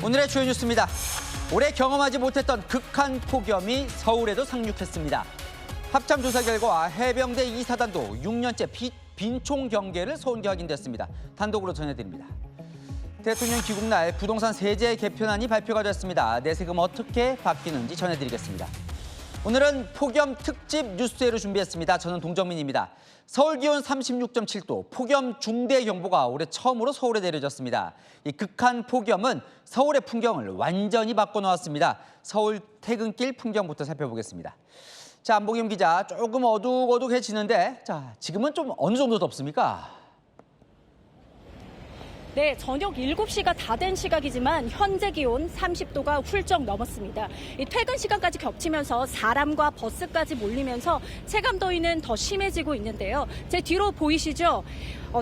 오늘의 주요 뉴스입니다. 올해 경험하지 못했던 극한 폭염이 서울에도 상륙했습니다. 합참조사 결과 해병대 2사단도 6년째 빈총 경계를 소원기 확인됐습니다. 단독으로 전해드립니다. 대통령 귀국 날 부동산 세제 개편안이 발표가 됐습니다. 내세금 어떻게 바뀌는지 전해드리겠습니다. 오늘은 폭염 특집 뉴스회로 준비했습니다. 저는 동정민입니다. 서울 기온 36.7도, 폭염 중대경보가 올해 처음으로 서울에 내려졌습니다. 이 극한 폭염은 서울의 풍경을 완전히 바꿔놓았습니다. 서울 퇴근길 풍경부터 살펴보겠습니다. 자, 안봉임 기자, 조금 어둑어둑해지는데, 자, 지금은 좀 어느 정도 덥습니까? 네, 저녁 7시가 다 된 시각이지만 현재 기온 30도가 훌쩍 넘었습니다. 이 퇴근 시간까지 겹치면서 사람과 버스까지 몰리면서 체감 더위는 더 심해지고 있는데요. 제 뒤로 보이시죠?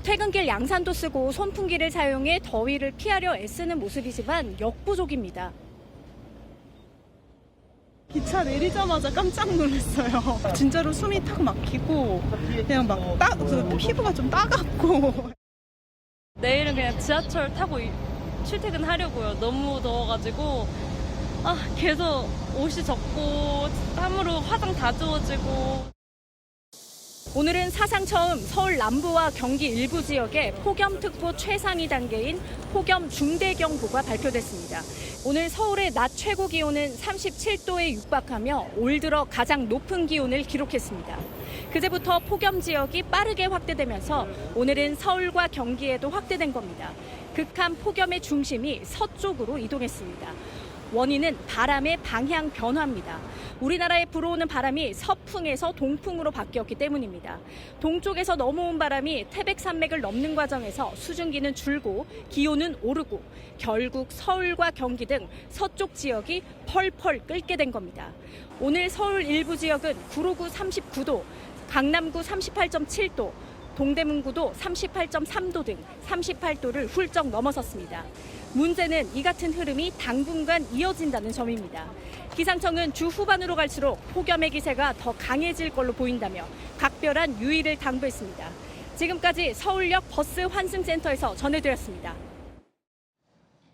퇴근길 양산도 쓰고 선풍기를 사용해 더위를 피하려 애쓰는 모습이지만 역부족입니다. 기차 내리자마자 깜짝 놀랐어요. 진짜로 숨이 탁 막히고 그냥 피부가 좀 따갑고. 내일은 그냥 지하철 타고 출퇴근하려고요. 너무 더워가지고 계속 옷이 젖고 땀으로 화장 다 지워지고. 오늘은 사상 처음 서울 남부와 경기 일부 지역에 폭염특보 최상위 단계인 폭염 중대경보가 발표됐습니다. 오늘 서울의 낮 최고 기온은 37도에 육박하며 올 들어 가장 높은 기온을 기록했습니다. 그제부터 폭염 지역이 빠르게 확대되면서 오늘은 서울과 경기에도 확대된 겁니다. 극한 폭염의 중심이 서쪽으로 이동했습니다. 원인은 바람의 방향 변화입니다. 우리나라에 불어오는 바람이 서풍에서 동풍으로 바뀌었기 때문입니다. 동쪽에서 넘어온 바람이 태백산맥을 넘는 과정에서 수증기는 줄고 기온은 오르고 결국 서울과 경기 등 서쪽 지역이 펄펄 끓게 된 겁니다. 오늘 서울 일부 지역은 구로구 39도, 강남구 38.7도, 동대문구도 38.3도 등 38도를 훌쩍 넘어섰습니다. 문제는 이 같은 흐름이 당분간 이어진다는 점입니다. 기상청은 주 후반으로 갈수록 폭염의 기세가 더 강해질 걸로 보인다며 각별한 유의를 당부했습니다. 지금까지 서울역 버스 환승센터에서 전해드렸습니다.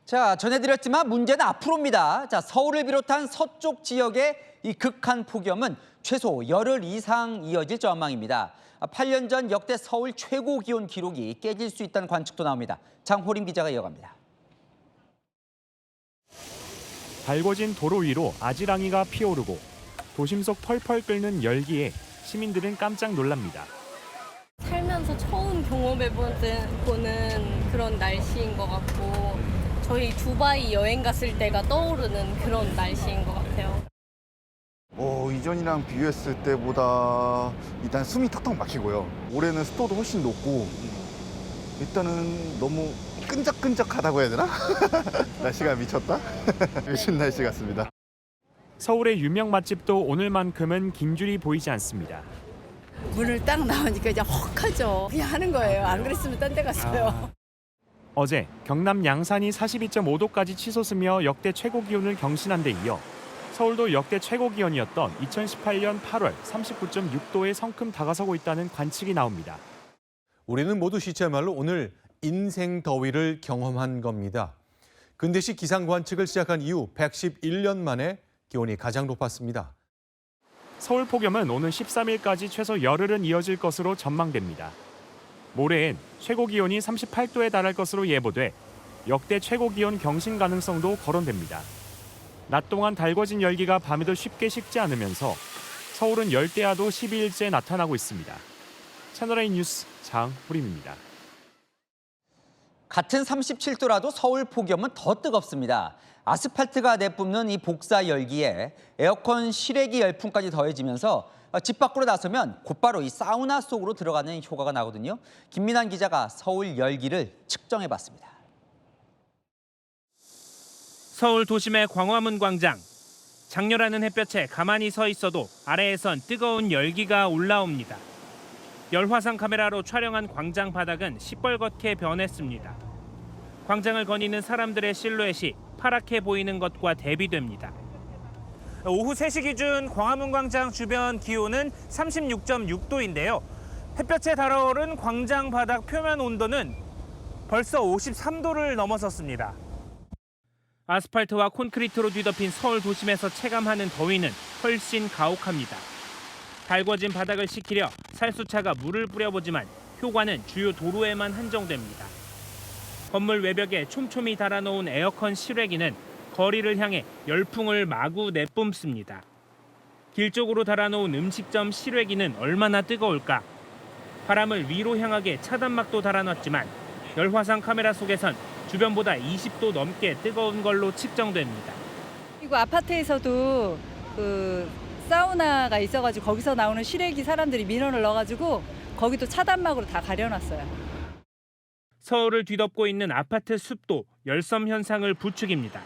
자, 전해드렸지만 문제는 앞으로입니다. 자, 서울을 비롯한 서쪽 지역의 이 극한 폭염은 최소 열흘 이상 이어질 전망입니다. 8년 전 역대 서울 최고 기온 기록이 깨질 수 있다는 관측도 나옵니다. 장호림 기자가 이어갑니다. 달궈진 도로 위로 아지랑이가 피오르고 도심 속 펄펄 끓는 열기에 시민들은 깜짝 놀랍니다. 살면서 처음 경험해보는 그런 날씨인 것 같고 저희 두바이 여행 갔을 때가 떠오르는 그런 날씨인 것 같아요. 이전이랑 비교했을 때보다 일단 숨이 턱턱 막히고요. 올해는 습도도 훨씬 높고 일단은 너무 끈적끈적하다고 해야 되나? 날씨가 미쳤다? 미친 날씨 같습니다. 서울의 유명 맛집도 오늘만큼은 긴 줄이 보이지 않습니다. 문을 딱 나오니까 이제 헉하죠. 그냥 하는 거예요. 안 그랬으면 딴 데 갔어요. 어제 경남 양산이 42.5도까지 치솟으며 역대 최고 기온을 경신한 데 이어 서울도 역대 최고 기온이었던 2018년 8월 39.6도에 성큼 다가서고 있다는 관측이 나옵니다. 우리는 모두 시체말로 오늘 인생 더위를 경험한 겁니다. 근대식 기상 관측을 시작한 이후 111년 만에 기온이 가장 높았습니다. 서울 폭염은 오는 13일까지 최소 열흘은 이어질 것으로 전망됩니다. 모레엔 최고 기온이 38도에 달할 것으로 예보돼 역대 최고 기온 경신 가능성도 거론됩니다. 낮 동안 달궈진 열기가 밤에도 쉽게 식지 않으면서 서울은 열대야도 12일째 나타나고 있습니다. 채널A 뉴스 장호림입니다. 같은 37도라도 서울 폭염은 더 뜨겁습니다. 아스팔트가 내뿜는 이 복사 열기에 에어컨 실외기 열풍까지 더해지면서 집 밖으로 나서면 곧바로 이 사우나 속으로 들어가는 효과가 나거든요. 김민환 기자가 서울 열기를 측정해봤습니다. 서울 도심의 광화문 광장. 장렬하는 햇볕에 가만히 서 있어도 아래에선 뜨거운 열기가 올라옵니다. 열화상 카메라로 촬영한 광장 바닥은 시뻘겋게 변했습니다. 광장을 거니는 사람들의 실루엣이 파랗게 보이는 것과 대비됩니다. 오후 3시 기준 광화문 광장 주변 기온은 36.6도인데요. 햇볕에 달아오른 광장 바닥 표면 온도는 벌써 53도를 넘어섰습니다. 아스팔트와 콘크리트로 뒤덮인 서울 도심에서 체감하는 더위는 훨씬 가혹합니다. 달궈진 바닥을 식히려 살수차가 물을 뿌려보지만 효과는 주요 도로에만 한정됩니다. 건물 외벽에 촘촘히 달아놓은 에어컨 실외기는 거리를 향해 열풍을 마구 내뿜습니다. 길 쪽으로 달아놓은 음식점 실외기는 얼마나 뜨거울까? 바람을 위로 향하게 차단막도 달아놨지만 열화상 카메라 속에선 주변보다 20도 넘게 뜨거운 걸로 측정됩니다. 그리고 아파트에서도 그 사우나가 있어가지고 거기서 나오는 실외기 사람들이 민원을 넣어가지고 거기도 차단막으로 다 가려놨어요. 서울을 뒤덮고 있는 아파트 숲도 열섬 현상을 부추깁니다.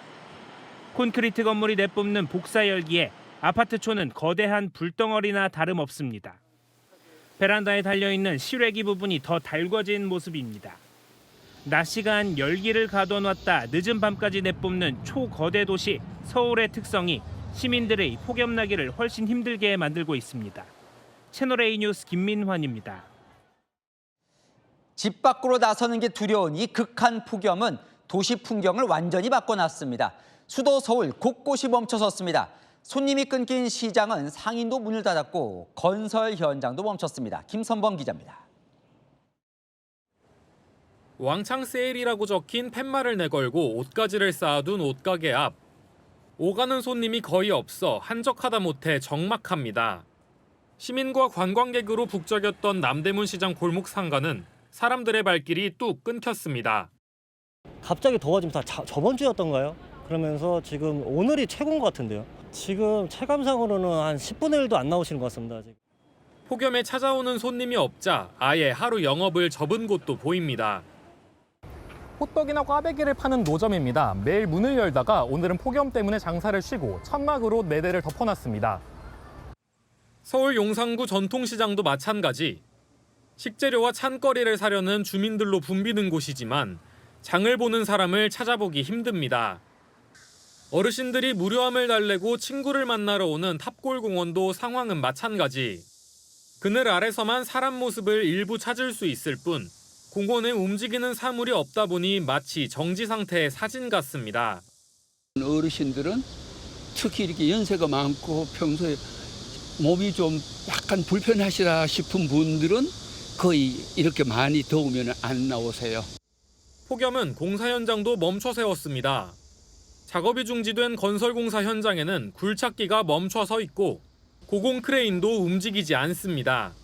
콘크리트 건물이 내뿜는 복사 열기에 아파트촌은 거대한 불덩어리나 다름없습니다. 베란다에 달려있는 실외기 부분이 더 달궈진 모습입니다. 낮 시간 열기를 가둬놨다 늦은 밤까지 내뿜는 초거대 도시 서울의 특성이 시민들의 폭염나기를 훨씬 힘들게 만들고 있습니다. 채널A 뉴스 김민환입니다. 집 밖으로 나서는 게 두려운 이 극한 폭염은 도시 풍경을 완전히 바꿔놨습니다. 수도 서울 곳곳이 멈춰섰습니다. 손님이 끊긴 시장은 상인도 문을 닫았고 건설 현장도 멈췄습니다. 김선범 기자입니다. 왕창 세일이라고 적힌 팻말을 내걸고 옷가지를 쌓아둔 옷가게 앞. 오가는 손님이 거의 없어 한적하다 못해 적막합니다. 시민과 관광객으로 북적였던 남대문 시장 골목 상가는 사람들의 발길이 뚝 끊겼습니다. 갑자기 더워지면서 저번 주였던가요? 그러면서 지금 오늘이 최고인 것 같은데요. 지금 체감상으로는 한 10분의 1도 안 나오시는 것 같습니다. 지금. 폭염에 찾아오는 손님이 없자 아예 하루 영업을 접은 곳도 보입니다. 호떡이나 꽈배기를 파는 노점입니다. 매일 문을 열다가 오늘은 폭염 때문에 장사를 쉬고 천막으로 4대를 덮어놨습니다. 서울 용산구 전통시장도 마찬가지. 식재료와 찬거리를 사려는 주민들로 붐비는 곳이지만 장을 보는 사람을 찾아보기 힘듭니다. 어르신들이 무료함을 달래고 친구를 만나러 오는 탑골공원도 상황은 마찬가지. 그늘 아래서만 사람 모습을 일부 찾을 수 있을 뿐 공원에 움직이는 사물이 없다 보니 마치 정지 상태의 사진 같습니다. 어르신들은 특히 이렇게 연세가 많고 평소에 몸이 좀 약간 불편하시다 싶은 분들은 거의 이렇게 많이 더우면 안 나오세요. 폭염은 공사 현장도 멈춰 세웠습니다. 작업이 중지된 건설공사 현장에는 굴착기가 멈춰 서 있고 고공 크레인도 움직이지 않습니다.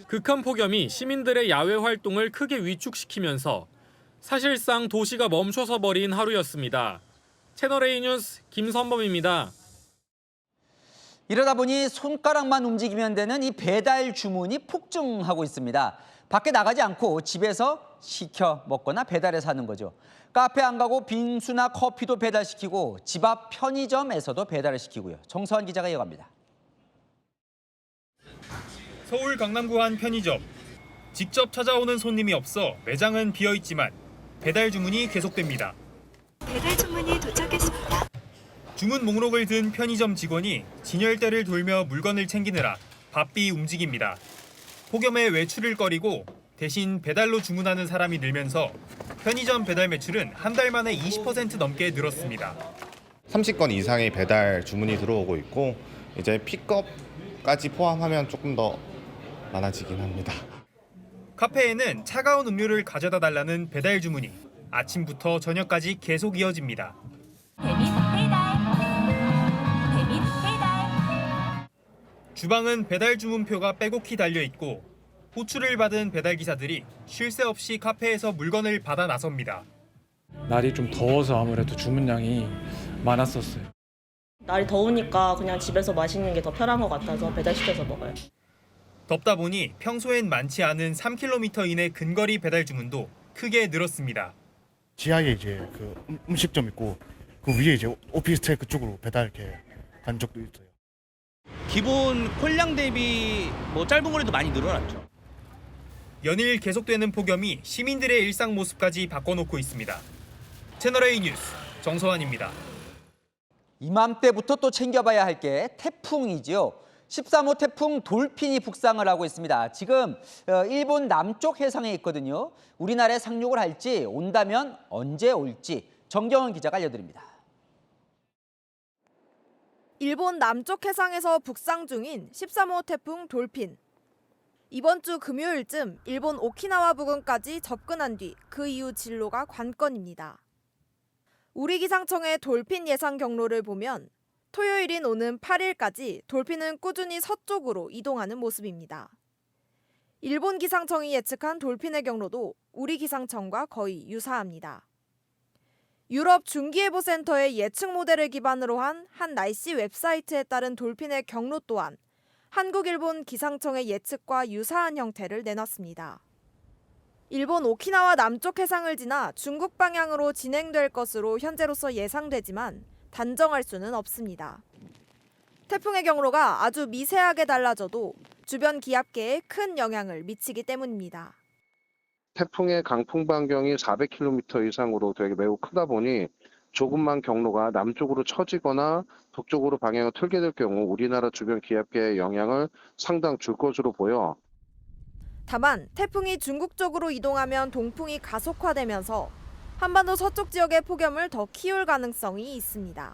극한 폭염이 시민들의 야외 활동을 크게 위축시키면서 사실상 도시가 멈춰서 버린 하루였습니다. 채널A 뉴스 김선범입니다. 이러다 보니 손가락만 움직이면 되는 이 배달 주문이 폭증하고 있습니다. 밖에 나가지 않고 집에서 시켜 먹거나 배달해서 하는 거죠. 카페 안 가고 빙수나 커피도 배달시키고 집 앞 편의점에서도 배달을 시키고요. 정서환 기자가 이어갑니다. 서울 강남구 한 편의점. 직접 찾아오는 손님이 없어 매장은 비어있지만 배달 주문이 계속됩니다. 배달 주문이 도착했습니다. 주문 목록을 든 편의점 직원이 진열대를 돌며 물건을 챙기느라 바삐 움직입니다. 폭염에 외출을 꺼리고 대신 배달로 주문하는 사람이 늘면서 편의점 배달 매출은 한 달 만에 20% 넘게 늘었습니다. 30건 이상의 배달 주문이 들어오고 있고 이제 픽업까지 포함하면 조금 더 많아지긴 합니다. 카페에는 차가운 음료를 가져다 달라는 배달 주문이 아침부터 저녁까지 계속 이어집니다. 주방은 배달 주문표가 빼곡히 달려있고 호출을 받은 배달기사들이 쉴 새 없이 카페에서 물건을 받아 나섭니다. 날이 좀 더워서 아무래도 주문량이 많았었어요. 날이 더우니까 그냥 집에서 마시는 게 더 편한 것 같아서 배달시켜서 먹어요. 덥다 보니 평소엔 많지 않은 3km 이내 근거리 배달 주문도 크게 늘었습니다. 지하에 이제 그 음식점 있고 그 위에 이제 오피스텔 그쪽으로 배달 이렇게 간 적도 있어요. 기본 콜량 대비 짧은 거리도 많이 늘어났죠. 연일 계속되는 폭염이 시민들의 일상 모습까지 바꿔놓고 있습니다. 채널A 뉴스 정서환입니다. 이맘때부터 또 챙겨봐야 할 게 태풍이지요. 13호 태풍 돌핀이 북상을 하고 있습니다. 지금 일본 남쪽 해상에 있거든요. 우리나라에 상륙을 할지 온다면 언제 올지 정경원 기자가 알려드립니다. 일본 남쪽 해상에서 북상 중인 13호 태풍 돌핀. 이번 주 금요일쯤 일본 오키나와 부근까지 접근한 뒤 그 이후 진로가 관건입니다. 우리 기상청의 돌핀 예상 경로를 보면 토요일인 오는 8일까지 돌핀은 꾸준히 서쪽으로 이동하는 모습입니다. 일본 기상청이 예측한 돌핀의 경로도 우리 기상청과 거의 유사합니다. 유럽 중기예보센터의 예측 모델을 기반으로 한 날씨 웹사이트에 따른 돌핀의 경로 또한 한국, 일본 기상청의 예측과 유사한 형태를 내놨습니다. 일본 오키나와 남쪽 해상을 지나 중국 방향으로 진행될 것으로 현재로서 예상되지만 단정할 수는 없습니다. 태풍의 경로가 아주 미세하게 달라져도 주변 기압계에 큰 영향을 미치기 때문입니다. 태풍의 강풍 반경이 400km 이상으로 되게 매우 크다 보니 조금만 경로가 남쪽으로 처지거나 북쪽으로 방향을 틀게 될 경우 우리나라 주변 기압계에 영향을 상당 줄 것으로 보여. 다만 태풍이 중국 쪽으로 이동하면 동풍이 가속화되면서 한반도 서쪽 지역의 폭염을 더 키울 가능성이 있습니다.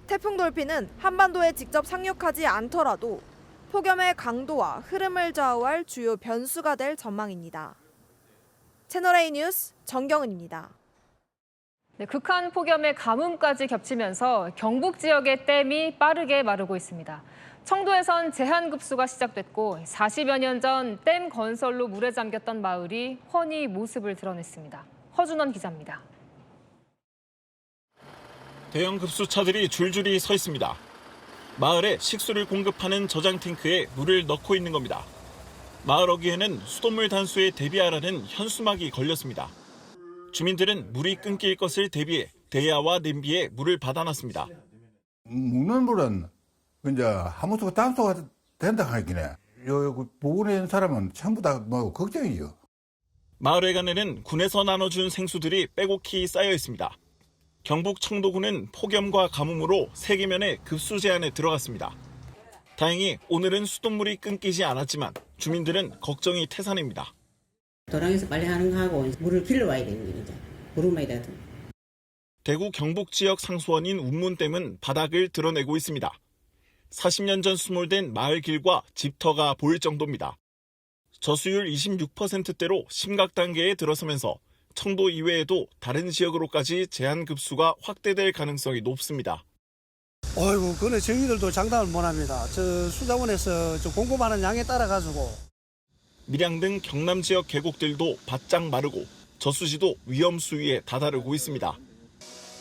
태풍 돌핀은 한반도에 직접 상륙하지 않더라도 폭염의 강도와 흐름을 좌우할 주요 변수가 될 전망입니다. 채널A 뉴스 정경은입니다. 네, 극한 폭염의 가뭄까지 겹치면서 경북 지역의 댐이 빠르게 마르고 있습니다. 청도에선 제한급수가 시작됐고 40여 년 전 댐 건설로 물에 잠겼던 마을이 훤히 모습을 드러냈습니다. 허준원 기자입니다. 대형 급수차들이 줄줄이 서 있습니다. 마을에 식수를 공급하는 저장 탱크에 물을 넣고 있는 겁니다. 마을 어귀에는 수돗물 단수에 대비하라는 현수막이 걸렸습니다. 주민들은 물이 끊길 것을 대비해 대야와 냄비에 물을 받아놨습니다. 묵는 물은 이제 하무수가 단수가 된다 하긴 해. 요 보건에 있는 사람은 전부 다 뭐 걱정이죠. 마을 회관에는 군에서 나눠준 생수들이 빼곡히 쌓여 있습니다. 경북 청도군은 폭염과 가뭄으로 세계면에 급수 제한에 들어갔습니다. 다행히 오늘은 수돗물이 끊기지 않았지만 주민들은 걱정이 태산입니다. 도랑에서 빨리 하는 거 하고 물을 길러와야 되는 거죠. 물음에다. 대구 경북 지역 상수원인 운문댐은 바닥을 드러내고 있습니다. 40년 전 수몰된 마을 길과 집터가 보일 정도입니다. 저수율 26%대로 심각 단계에 들어서면서 청도 이외에도 다른 지역으로까지 제한 급수가 확대될 가능성이 높습니다. 어이구, 그래 저희들도 장담을 못합니다. 저 수자원에서 저 공급하는 양에 따라 가지고. 밀양 등 경남 지역 계곡들도 바짝 마르고 저수지도 위험 수위에 다다르고 있습니다.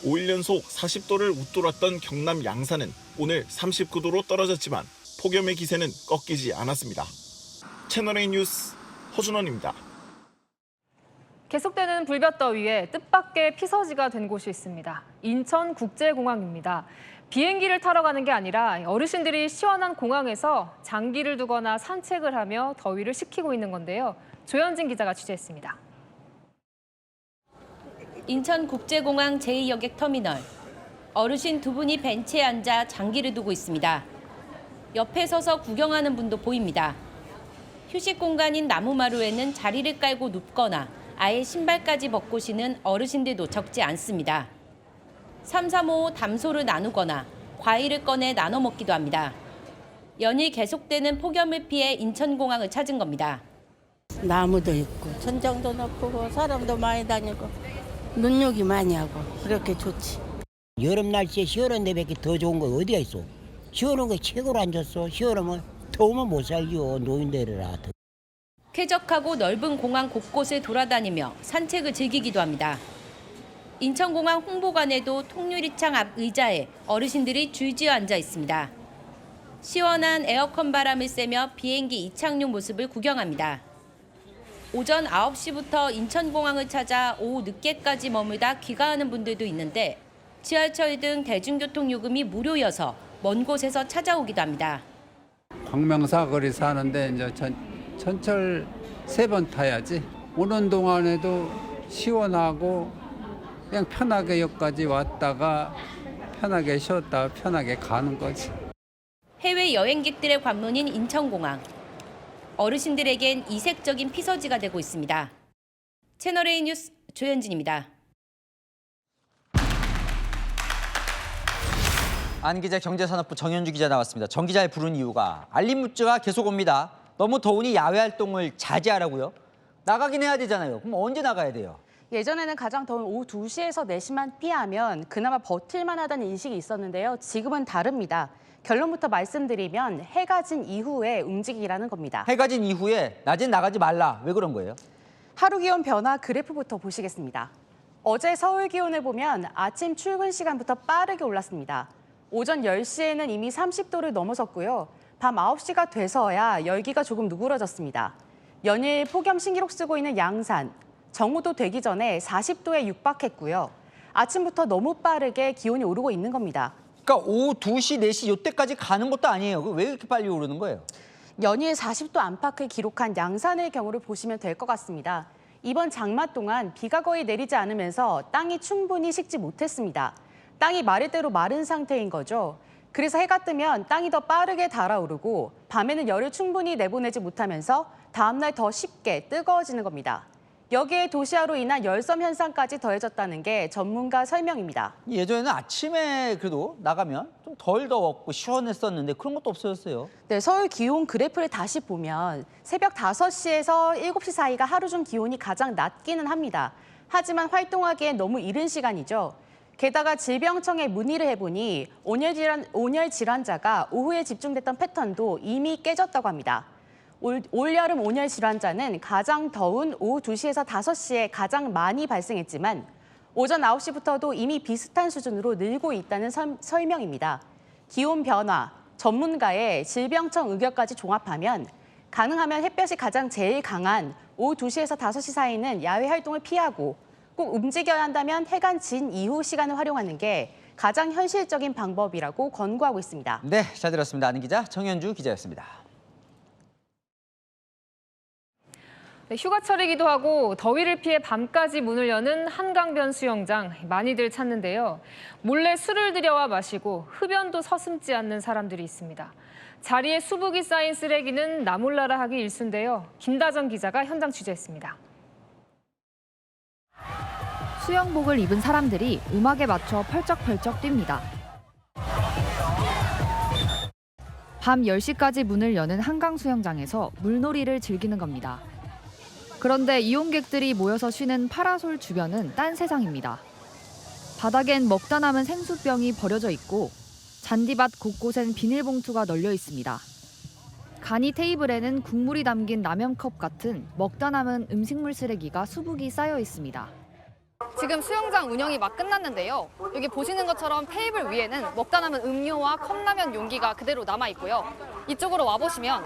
5일 연속 40도를 웃돌았던 경남 양산은 오늘 39도로 떨어졌지만 폭염의 기세는 꺾이지 않았습니다. 채널A 뉴스 허준원입니다. 계속되는 불볕더위에 뜻밖의 피서지가 된 곳이 있습니다. 인천국제공항입니다. 비행기를 타러 가는 게 아니라 어르신들이 시원한 공항에서 장기를 두거나 산책을 하며 더위를 식히고 있는 건데요. 조현진 기자가 취재했습니다. 인천국제공항 제2여객 터미널. 어르신 두 분이 벤치에 앉아 장기를 두고 있습니다. 옆에 서서 구경하는 분도 보입니다. 휴식 공간인 나무마루에는 자리를 깔고 눕거나 아예 신발까지 벗고 쉬는 어르신들도 적지 않습니다. 335 담소를 나누거나 과일을 꺼내 나눠 먹기도 합니다. 연일 계속되는 폭염을 피해 인천공항을 찾은 겁니다. 나무도 있고 천장도 높고 사람도 많이 다니고 눈요기 많이 하고 그렇게 좋지. 여름 날씨에 시원한 데밖에 더 좋은 거 어디가 있어? 시원한 거 최고로 앉았어. 시원하면 더우면 못 살죠. 노인들이라. 쾌적하고 넓은 공항 곳곳을 돌아다니며 산책을 즐기기도 합니다. 인천공항 홍보관에도 통유리창 앞 의자에 어르신들이 줄지어 앉아 있습니다. 시원한 에어컨 바람을 쐬며 비행기 이착륙 모습을 구경합니다. 오전 9시부터 인천공항을 찾아 오후 늦게까지 머물다 귀가하는 분들도 있는데 지하철 등 대중교통 요금이 무료여서 먼 곳에서 찾아오기도 합니다. 광명사거리 사는데 이제 전철 3번 타야지. 오는 동안에도 시원하고 그냥 편하게 여기까지 왔다가 편하게 쉬었다가 편하게 가는 거지. 해외 여행객들의 관문인 인천공항. 어르신들에겐 이색적인 피서지가 되고 있습니다. 채널A 뉴스 조현진입니다. 안 기자 경제산업부 정현주 기자 나왔습니다. 정 기자의 부른 이유가 알림 문자가 계속 옵니다. 너무 더우니 야외 활동을 자제하라고요? 나가긴 해야 되잖아요. 그럼 언제 나가야 돼요? 예전에는 가장 더운 오후 2시에서 4시만 피하면 그나마 버틸만 하다는 인식이 있었는데요. 지금은 다릅니다. 결론부터 말씀드리면 해가 진 이후에 움직이라는 겁니다. 해가 진 이후에 낮엔 나가지 말라. 왜 그런 거예요? 하루 기온 변화 그래프부터 보시겠습니다. 어제 서울 기온을 보면 아침 출근 시간부터 빠르게 올랐습니다. 오전 10시에는 이미 30도를 넘어섰고요. 밤 9시가 돼서야 열기가 조금 누그러졌습니다. 연일 폭염 신기록 쓰고 있는 양산, 정오도 되기 전에 40도에 육박했고요. 아침부터 너무 빠르게 기온이 오르고 있는 겁니다. 그러니까 오후 2시, 4시 이때까지 가는 것도 아니에요. 왜 이렇게 빨리 오르는 거예요? 연일 40도 안팎을 기록한 양산의 경우를 보시면 될 것 같습니다. 이번 장마 동안 비가 거의 내리지 않으면서 땅이 충분히 식지 못했습니다. 땅이 마를 대로 마른 상태인 거죠. 그래서 해가 뜨면 땅이 더 빠르게 달아오르고 밤에는 열을 충분히 내보내지 못하면서 다음날 더 쉽게 뜨거워지는 겁니다. 여기에 도시화로 인한 열섬 현상까지 더해졌다는 게 전문가 설명입니다. 예전에는 아침에 그래도 나가면 좀 덜 더웠고 시원했었는데 그런 것도 없어졌어요. 네, 서울 기온 그래프를 다시 보면 새벽 5시에서 7시 사이가 하루 중 기온이 가장 낮기는 합니다. 하지만 활동하기엔 너무 이른 시간이죠. 게다가 질병청에 문의를 해보니 온열 질환자가 오후에 집중됐던 패턴도 이미 깨졌다고 합니다. 올여름 온열 질환자는 가장 더운 오후 2시에서 5시에 가장 많이 발생했지만 오전 9시부터도 이미 비슷한 수준으로 늘고 있다는 설명입니다. 기온 변화, 전문가의 질병청 의견까지 종합하면 가능하면 햇볕이 가장 제일 강한 오후 2시에서 5시 사이는 야외 활동을 피하고 꼭 움직여야 한다면 해가 진 이후 시간을 활용하는 게 가장 현실적인 방법이라고 권고하고 있습니다. 네, 잘 들었습니다. 아는 기자 정현주 기자였습니다. 네, 휴가철이기도 하고 더위를 피해 밤까지 문을 여는 한강변 수영장 많이들 찾는데요. 몰래 술을 들여와 마시고 흡연도 서슴지 않는 사람들이 있습니다. 자리에 수북이 쌓인 쓰레기는 나몰라라 하기 일쑤인데요. 김다정 기자가 현장 취재했습니다. 수영복을 입은 사람들이 음악에 맞춰 펄쩍펄쩍 뜁니다. 밤 10시까지 문을 여는 한강 수영장에서 물놀이를 즐기는 겁니다. 그런데 이용객들이 모여서 쉬는 파라솔 주변은 딴 세상입니다. 바닥엔 먹다 남은 생수병이 버려져 있고 잔디밭 곳곳엔 비닐봉투가 널려 있습니다. 간이 테이블에는 국물이 담긴 라면컵 같은 먹다 남은 음식물 쓰레기가 수북이 쌓여 있습니다. 지금 수영장 운영이 막 끝났는데요. 여기 보시는 것처럼 테이블 위에는 먹다 남은 음료와 컵라면 용기가 그대로 남아 있고요. 이쪽으로 와보시면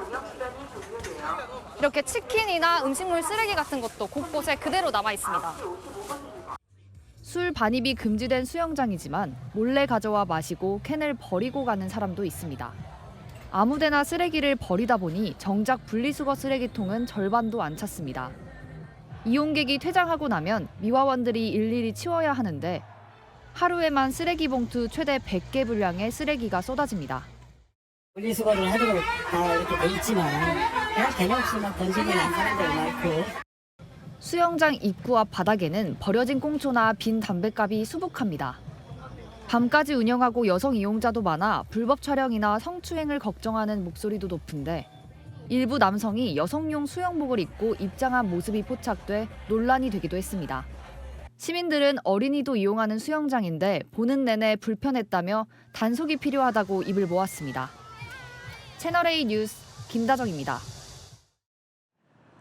이렇게 치킨이나 음식물 쓰레기 같은 것도 곳곳에 그대로 남아 있습니다. 술 반입이 금지된 수영장이지만 몰래 가져와 마시고 캔을 버리고 가는 사람도 있습니다. 아무데나 쓰레기를 버리다 보니 정작 분리수거 쓰레기통은 절반도 안 찼습니다. 이용객이 퇴장하고 나면 미화원들이 일일이 치워야 하는데 하루에만 쓰레기 봉투 최대 100개 분량의 쓰레기가 쏟아집니다. 분리수거를 하도록 다 이렇게 돼 있지만 그냥 개념 없이만 던지고 있는 사람들 많고. 수영장 입구 앞 바닥에는 버려진 꽁초나 빈 담뱃갑이 수북합니다. 밤까지 운영하고 여성 이용자도 많아 불법 촬영이나 성추행을 걱정하는 목소리도 높은데 일부 남성이 여성용 수영복을 입고 입장한 모습이 포착돼 논란이 되기도 했습니다. 시민들은 어린이도 이용하는 수영장인데 보는 내내 불편했다며 단속이 필요하다고 입을 모았습니다. 채널A 뉴스 김다정입니다.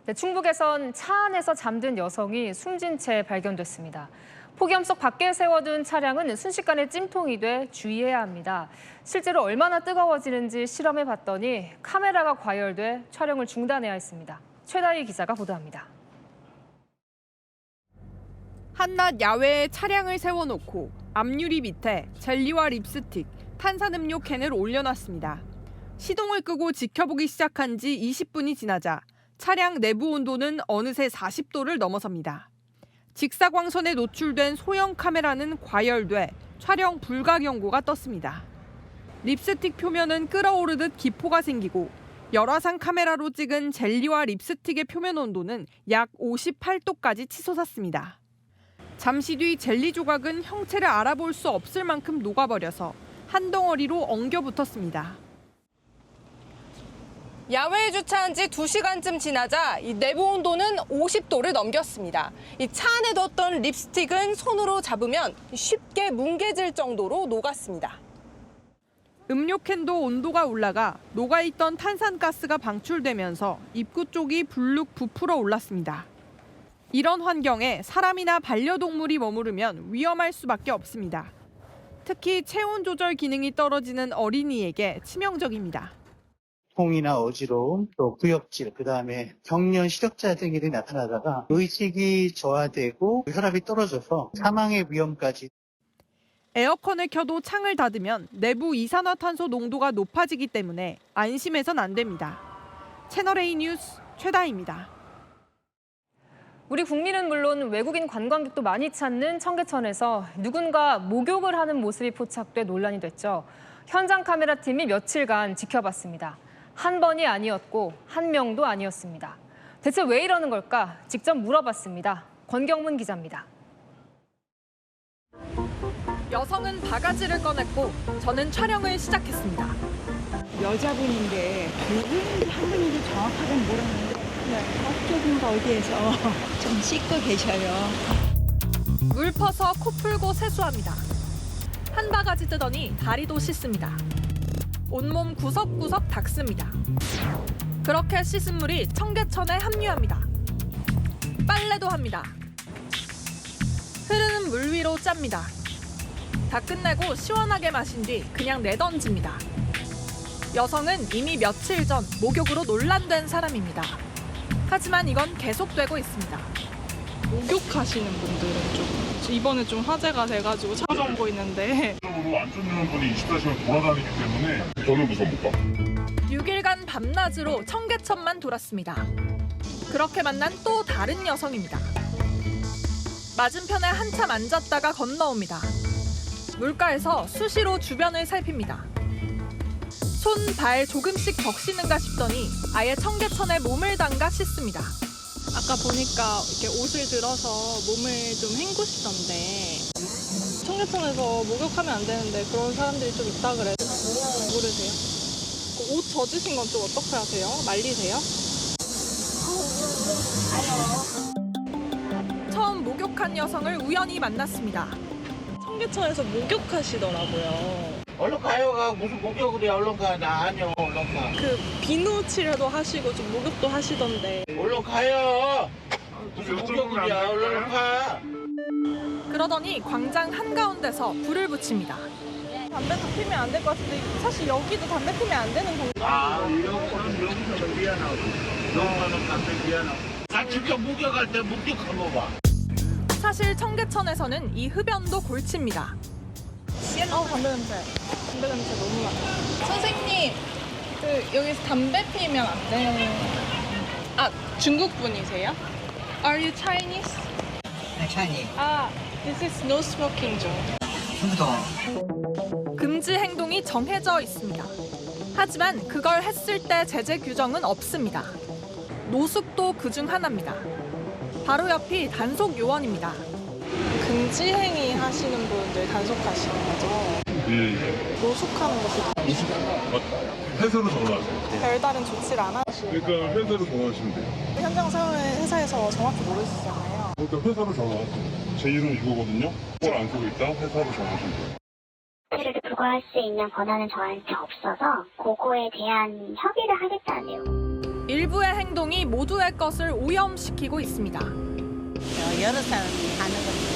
네, 충북에선 차 안에서 잠든 여성이 숨진 채 발견됐습니다. 폭염 속 밖에 세워둔 차량은 순식간에 찜통이 돼 주의해야 합니다. 실제로 얼마나 뜨거워지는지 실험해 봤더니 카메라가 과열돼 촬영을 중단해야 했습니다. 최다희 기자가 보도합니다. 한낮 야외에 차량을 세워놓고 앞유리 밑에 젤리와 립스틱, 탄산음료 캔을 올려놨습니다. 시동을 끄고 지켜보기 시작한 지 20분이 지나자 차량 내부 온도는 어느새 40도를 넘어섭니다. 직사광선에 노출된 소형 카메라는 과열돼 촬영 불가 경고가 떴습니다. 립스틱 표면은 끓어오르듯 기포가 생기고 열화상 카메라로 찍은 젤리와 립스틱의 표면 온도는 약 58도까지 치솟았습니다. 잠시 뒤 젤리 조각은 형체를 알아볼 수 없을 만큼 녹아버려서 한 덩어리로 엉겨 붙었습니다. 야외에 주차한 지 2시간쯤 지나자 이 내부 온도는 50도를 넘겼습니다. 이 차 안에 뒀던 립스틱은 손으로 잡으면 쉽게 뭉개질 정도로 녹았습니다. 음료캔도 온도가 올라가 녹아있던 탄산가스가 방출되면서 입구 쪽이 불룩 부풀어 올랐습니다. 이런 환경에 사람이나 반려동물이 머무르면 위험할 수밖에 없습니다. 특히 체온 조절 기능이 떨어지는 어린이에게 치명적입니다. 통이나 어지러움, 또 구역질, 그다음에 경련, 시력자 등이 나타나다가 의식이 저하되고 혈압이 떨어져서 사망의 위험까지. 에어컨을 켜도 창을 닫으면 내부 이산화탄소 농도가 높아지기 때문에 안심해선 안 됩니다. 채널A 뉴스 최다희입니다. 우리 국민은 물론 외국인 관광객도 많이 찾는 청계천에서 누군가 목욕을 하는 모습이 포착돼 논란이 됐죠. 현장 카메라 팀이 며칠간 지켜봤습니다. 한 번이 아니었고 한 명도 아니었습니다. 대체 왜 이러는 걸까? 직접 물어봤습니다. 권경문 기자입니다. 여성은 바가지를 꺼냈고 저는 촬영을 시작했습니다. 여자분인데 누구인지 한 분인지 정확하게 모르는데 저쪽인가 어디에서 좀 씻고 계셔요. 물 퍼서 코 풀고 세수합니다. 한 바가지 뜨더니 다리도 씻습니다. 온몸 구석구석 닦습니다. 그렇게 씻은 물이 청계천에 합류합니다. 빨래도 합니다. 흐르는 물 위로 짭니다. 다 끝내고 시원하게 마신 뒤 그냥 내던집니다. 여성은 이미 며칠 전 목욕으로 논란된 사람입니다. 하지만 이건 계속되고 있습니다. 목욕하시는 분들은 좀 이번에 좀 화제가 돼가지고 찾아오고 있는데 안전요원분이 24시간 돌아다니기 때문에 저는 우선 못 가. 6일간 밤낮으로 청계천만 돌았습니다. 그렇게 만난 또 다른 여성입니다. 맞은편에 한참 앉았다가 건너옵니다. 물가에서 수시로 주변을 살핍니다. 손, 발 조금씩 적시는가 싶더니 아예 청계천에 몸을 담가 씻습니다. 아까 보니까 이렇게 옷을 들어서 몸을 좀 헹구시던데 청계천에서 목욕하면 안 되는데 그런 사람들이 좀 있다 그래서 모르세요? 옷 젖으신 건 좀 어떻게 하세요? 말리세요? 처음 목욕한 여성을 우연히 만났습니다. 청계천에서 목욕하시더라고요. 얼른 가요. 무슨 목욕을 해. 얼른 가. 나 아니요. 얼른 가. 그 비누 칠도 하시고 좀 목욕도 하시던데. 얼른 가요. 무슨 목욕을 해. 얼른 가. 그러더니 광장 한가운데서 불을 붙입니다. 담배도 피면 안 될 것 같은데 사실 여기도 담배 피면 안 되는 건가요? 여기서 미안하고. 너무나는 담배 미안하고. 나 직접 목욕할 때 목욕한 거 봐. 사실 청계천에서는 이 흡연도 골치입니다. 담배 냄새 너무 많아. 선생님, 여기서 담배 피면 안 돼요. 아, 중국 분이세요? Are you Chinese? Chinese. This is no smoking zone. 금지 행동이 정해져 있습니다. 하지만 그걸 했을 때 제재 규정은 없습니다. 노숙도 그중 하나입니다. 바로 옆이 단속 요원입니다. 금지 행위 하시는 분들 단속하시는 거죠? 예. 노숙하는 것도 회사로 전화하세요. 별다른 조치를 안 하시고 그러니까 회사로 전화하시면 돼요. 현장 상황을 회사에서 정확히 모르시잖아요. 그러니까 회사로 전화하세요. 제 이름은 이거거든요. 꼴 안 쓰고 있다 회사로 전화하시면 돼요. 를 부과할 수 있는 권한은 저한테 없어서 그거에 대한 협의를 하겠다네요. 일부의 행동이 모두의 것을 오염시키고 있습니다. 여러 사람이 하는 건데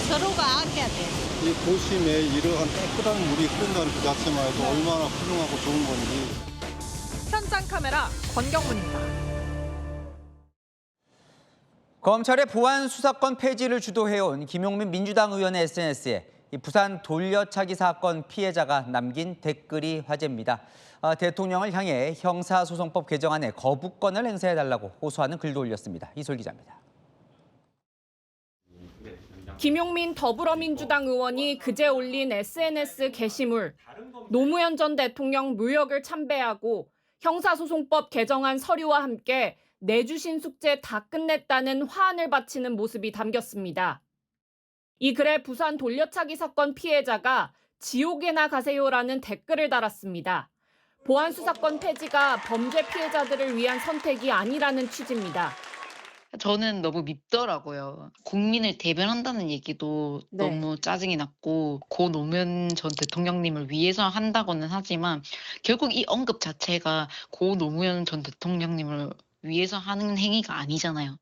서로가 아껴야 돼. 이 도심에 이러한 깨끗한 물이 흐른다는 그 자체만 해도 얼마나 훌륭하고 좋은 건지. 현장 카메라 권경문입니다. 검찰의 보안 수사권 폐지를 주도해온 김용민 민주당 의원의 SNS에 이 부산 돌려차기 사건 피해자가 남긴 댓글이 화제입니다. 대통령을 향해 형사소송법 개정안에 거부권을 행사해달라고 호소하는 글도 올렸습니다. 이솔 기자입니다. 김용민 더불어민주당 의원이 그제 올린 SNS 게시물, 노무현 전 대통령 묘역을 참배하고 형사소송법 개정안 서류와 함께 내주신 숙제 다 끝냈다는 화환을 바치는 모습이 담겼습니다. 이 글에 부산 돌려차기 사건 피해자가 지옥에나 가세요라는 댓글을 달았습니다. 보안수사권 폐지가 범죄 피해자들을 위한 선택이 아니라는 취지입니다. 저는 너무 밉더라고요. 국민을 대변한다는 얘기도 너무 짜증이 났고 고 노무현 전 대통령님을 위해서 한다고는 하지만 결국 이 언급 자체가 고 노무현 전 대통령님을 위해서 하는 행위가 아니잖아요.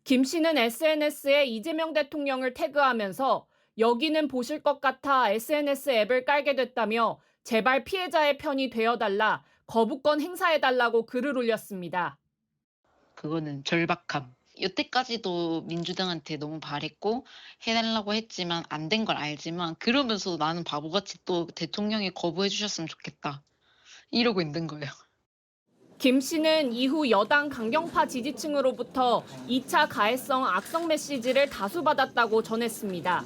김 씨는 SNS에 이재명 대통령을 태그하면서 여기는 보실 것 같아 SNS 앱을 깔게 됐다며 제발 피해자의 편이 되어달라, 거부권 행사해달라고 글을 올렸습니다. 그거는 절박함. 여태까지도 민주당한테 너무 바랬고 해달라고 했지만 안 된 걸 알지만 그러면서 나는 바보같이 또 대통령이 거부해 주셨으면 좋겠다. 이러고 있는 거예요. 김 씨는 이후 여당 강경파 지지층으로부터 2차 가해성 악성 메시지를 다수 받았다고 전했습니다.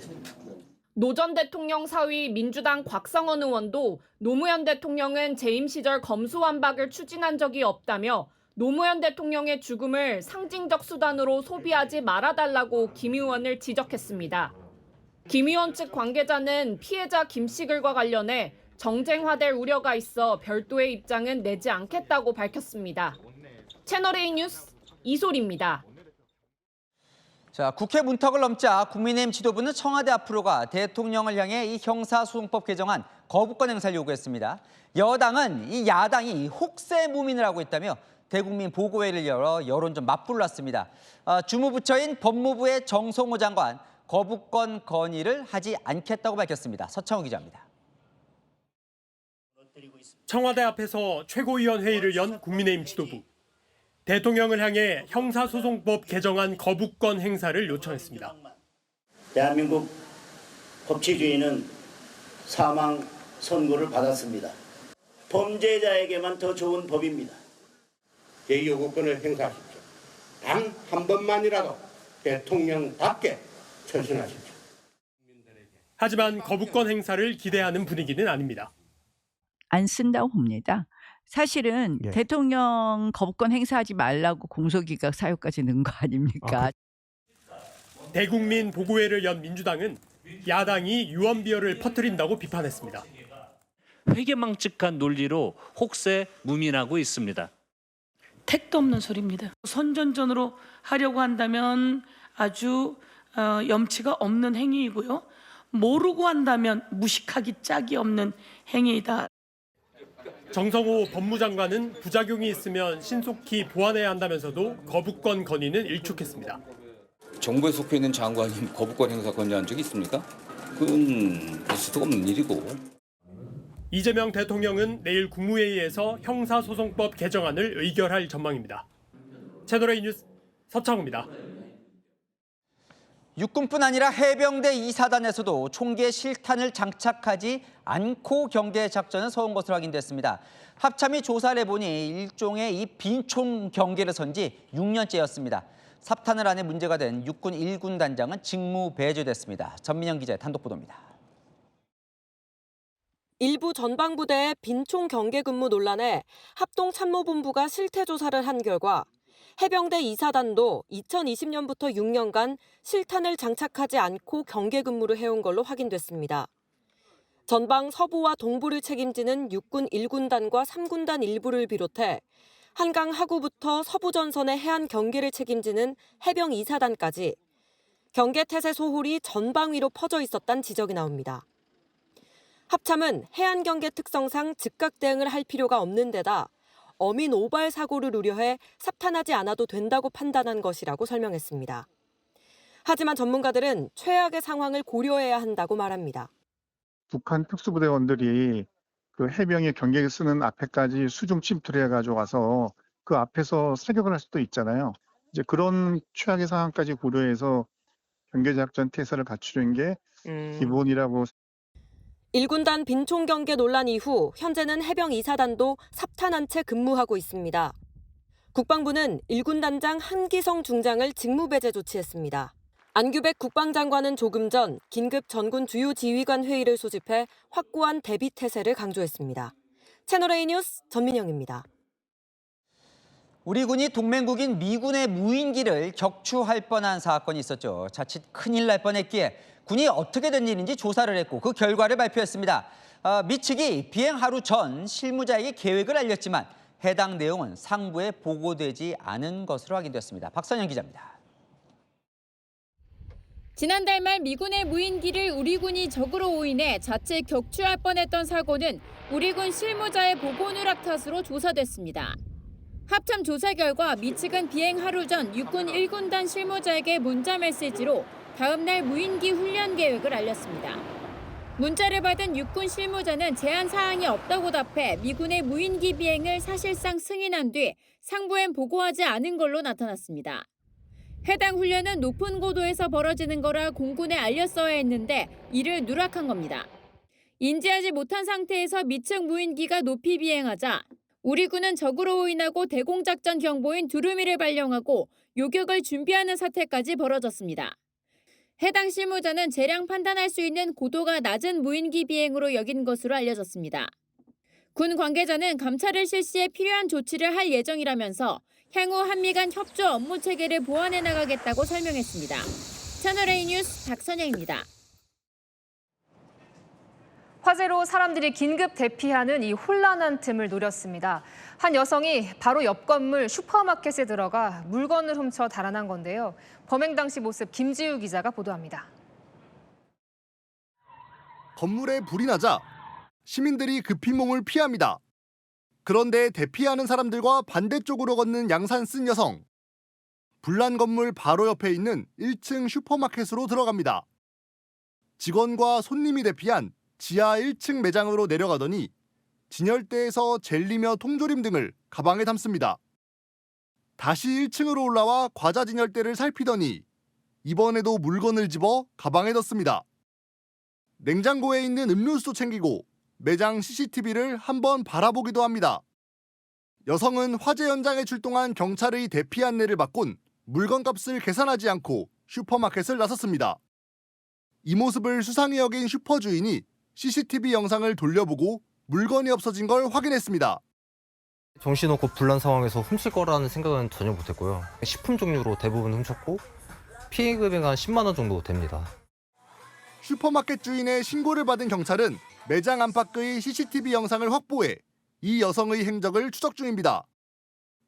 노 전 대통령 사위 민주당 곽성원 의원도 노무현 대통령은 재임 시절 검수완박을 추진한 적이 없다며 노무현 대통령의 죽음을 상징적 수단으로 소비하지 말아달라고 김 의원을 지적했습니다. 김 의원 측 관계자는 피해자 김 씨 글과 관련해 정쟁화될 우려가 있어 별도의 입장은 내지 않겠다고 밝혔습니다. 채널A 뉴스 이소리입니다. 자, 국회 문턱을 넘자 국민의힘 지도부는 청와대 앞으로 가 대통령을 향해 이 형사소송법 개정안 거부권 행사를 요구했습니다. 여당은 이 야당이 혹세무민을 하고 있다며 대국민 보고회를 열어 여론전 맞불났습니다. 주무부처인 법무부의 정성호 장관 거부권 건의를 하지 않겠다고 밝혔습니다. 서창호 기자입니다. 청와대 앞에서 최고위원회의를 연 국민의힘 지도부. 대통령을 향해 형사소송법 개정안 거부권 행사를 요청했습니다. 대한민국 법치주의는 사망 선고를 받았습니다. 범죄자에게만 더 좋은 법입니다. 제2요구권을 행사하십시오. 단 한 번만이라도 대통령답게 처신하십시오. 하지만 거부권 행사를 기대하는 분위기는 아닙니다. 안 쓴다고 봅니다. 사실은 대통령 거부권 행사하지 말라고 공소기각 사유까지 넣은 거 아닙니까? 대국민 보고회를 연 민주당은 야당이 유언비어를 퍼뜨린다고 비판했습니다. 회계망측한 논리로 혹세무민하고 있습니다. 택도 없는 소리입니다. 선전전으로 하려고 한다면 아주 염치가 없는 행위이고요. 모르고 한다면 무식하기 짝이 없는 행위이다. 정성호 법무장관은 부작용이 있으면 신속히 보완해야 한다면서도 거부권 건의는 일축했습니다. 정부에 속해 있는 장관이 거부권 행사 건의한 적이 있습니까? 그건 있을 수가 없는 일이고. 이재명 대통령은 내일 국무회의에서 형사소송법 개정안을 의결할 전망입니다. 채널A 뉴스 서창호입니다. 육군뿐 아니라 해병대 2사단에서도 총기에 실탄을 장착하지 않고 경계 작전을 서온 것으로 확인됐습니다. 합참이 조사를 해보니 일종의 이 빈총 경계를 선 지 6년째였습니다. 삽탄을 안에 문제가 된 육군 1군 단장은 직무 배제됐습니다. 전민영 기자의 단독 보도입니다. 일부 전방부대의 빈총 경계 근무 논란에 합동참모본부가 실태 조사를 한 결과 해병대 2사단도 2020년부터 6년간 실탄을 장착하지 않고 경계 근무를 해온 걸로 확인됐습니다. 전방 서부와 동부를 책임지는 육군 1군단과 3군단 일부를 비롯해 한강 하구부터 서부 전선의 해안 경계를 책임지는 해병 2사단까지 경계 태세 소홀이 전방 위로 퍼져 있었다는 지적이 나옵니다. 합참은 해안 경계 특성상 즉각 대응을 할 필요가 없는 데다 어민 오발 사고를 우려해 삽탄하지 않아도 된다고 판단한 것이라고 설명했습니다. 하지만 전문가들은 최악의 상황을 고려해야 한다고 말합니다. 북한 특수부대원들이 그 해병의 경계를 쓰는 앞에까지 수중 침투를 해가지고 와서 그 앞에서 사격을 할 수도 있잖아요. 이제 그런 최악의 상황까지 고려해서 경계작전 태세를 갖추는 게 기본이라고. 1군단 빈총 경계 논란 이후 현재는 해병 2사단도 삽탄한 채 근무하고 있습니다. 국방부는 1군단장 한기성 중장을 직무배제 조치했습니다. 안규백 국방장관은 조금 전 긴급 전군 주요 지휘관 회의를 소집해 확고한 대비 태세를 강조했습니다. 채널A 뉴스 전민영입니다. 우리 군이 동맹국인 미군의 무인기를 격추할 뻔한 사건이 있었죠. 자칫 큰일 날 뻔했기에 군이 어떻게 된 일인지 조사를 했고 그 결과를 발표했습니다. 미 측이 비행 하루 전 실무자에게 계획을 알렸지만 해당 내용은 상부에 보고되지 않은 것으로 확인됐습니다. 박선영 기자입니다. 지난달 말 미군의 무인기를 우리 군이 적으로 오인해 자칫 격추할 뻔했던 사고는 우리 군 실무자의 보고 누락 탓으로 조사됐습니다. 합참 조사 결과 미 측은 비행 하루 전 육군 1군단 실무자에게 문자 메시지로 다음 날 무인기 훈련 계획을 알렸습니다. 문자를 받은 육군 실무자는 제한 사항이 없다고 답해 미군의 무인기 비행을 사실상 승인한 뒤 상부엔 보고하지 않은 걸로 나타났습니다. 해당 훈련은 높은 고도에서 벌어지는 거라 공군에 알렸어야 했는데 이를 누락한 겁니다. 인지하지 못한 상태에서 미측 무인기가 높이 비행하자 우리 군은 적으로 오인하고 대공작전 경보인 두루미를 발령하고 요격을 준비하는 사태까지 벌어졌습니다. 해당 실무자는 재량 판단할 수 있는 고도가 낮은 무인기 비행으로 여긴 것으로 알려졌습니다. 군 관계자는 감찰을 실시해 필요한 조치를 할 예정이라면서 향후 한미 간 협조 업무 체계를 보완해 나가겠다고 설명했습니다. 채널A 뉴스 박선영입니다. 화재로 사람들이 긴급 대피하는 이 혼란한 틈을 노렸습니다. 한 여성이 바로 옆 건물 슈퍼마켓에 들어가 물건을 훔쳐 달아난 건데요. 범행 당시 모습 김지우 기자가 보도합니다. 건물에 불이 나자 시민들이 급히 몸을 피합니다. 그런데 대피하는 사람들과 반대쪽으로 걷는 양산 쓴 여성. 불난 건물 바로 옆에 있는 1층 슈퍼마켓으로 들어갑니다. 직원과 손님이 대피한 지하 1층 매장으로 내려가더니 진열대에서 젤리며 통조림 등을 가방에 담습니다. 다시 1층으로 올라와 과자 진열대를 살피더니 이번에도 물건을 집어 가방에 넣습니다. 냉장고에 있는 음료수도 챙기고 매장 CCTV를 한번 바라보기도 합니다. 여성은 화재 현장에 출동한 경찰의 대피 안내를 받곤 물건값을 계산하지 않고 슈퍼마켓을 나섰습니다. 이 모습을 수상히 여긴 슈퍼 주인이 CCTV 영상을 돌려보고 물건이 없어진 걸 확인했습니다. 정신없고 불난 상황에서 훔칠 거라는 생각은 전혀 못했고요. 식품 종류로 대부분 훔쳤고 피해 금액은 한 10만 원 정도 됩니다. 슈퍼마켓 주인의 신고를 받은 경찰은 매장 안팎의 CCTV 영상을 확보해 이 여성의 행적을 추적 중입니다.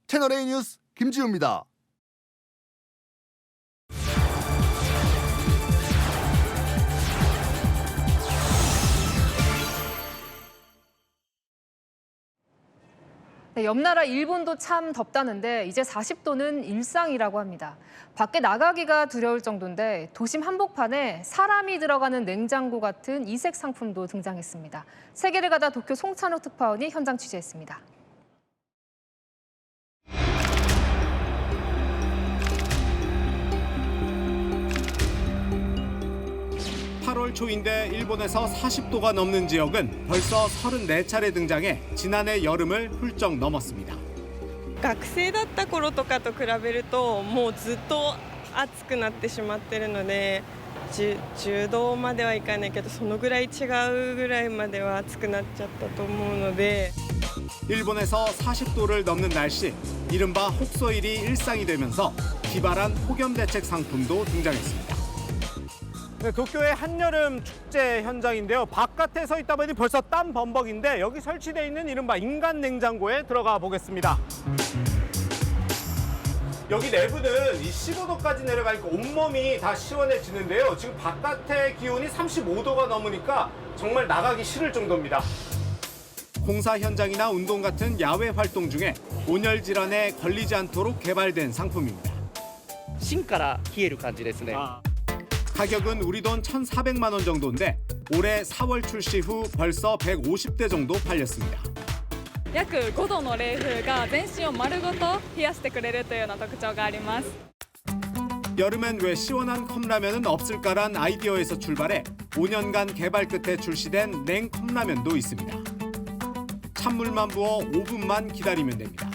채널A 뉴스 김지우입니다. 네, 옆나라 일본도 참 덥다는데 이제 40도는 일상이라고 합니다. 밖에 나가기가 두려울 정도인데 도심 한복판에 사람이 들어가는 냉장고 같은 이색 상품도 등장했습니다. 세계를 가다 도쿄 송찬욱 특파원이 현장 취재했습니다. 8월 초인데 일본에서 40도가 넘는 지역은 벌써 34차례 등장해 지난해 여름을 훌쩍 넘었습니다. 学生だった頃とかと比べるともうずっと暑くなってしまっているので10度まではいかないけどそのぐらい違うぐらいまでは暑くなっちゃったと思うので 일본에서 40도를 넘는 날씨, 이른바 혹서일이 일상이 되면서 기발한 폭염 대책 상품도 등장했습니다. 네, 도쿄의 한여름 축제 현장인데요. 바깥에 서 있다 보니 벌써 땀 범벅인데 여기 설치되어 있는 이른바 인간 냉장고에 들어가 보겠습니다. 여기 내부는 이 15도까지 내려가니까 온몸이 다 시원해지는데요. 지금 바깥의 기온이 35도가 넘으니까 정말 나가기 싫을 정도입니다. 공사 현장이나 운동 같은 야외 활동 중에 온열 질환에 걸리지 않도록 개발된 상품입니다. 芯から冷える感じですね. 가격은 우리 돈 1,400만 원 정도인데 올해 4월 출시 후 벌써 150대 정도 팔렸습니다. 約5度の冷風が全身を丸ごと冷やしてくれるというような特徴があります. 여름엔 왜 시원한 컵라면은 없을까란 아이디어에서 출발해 5년간 개발 끝에 출시된 냉컵라면도 있습니다. 찬물만 부어 5분만 기다리면 됩니다.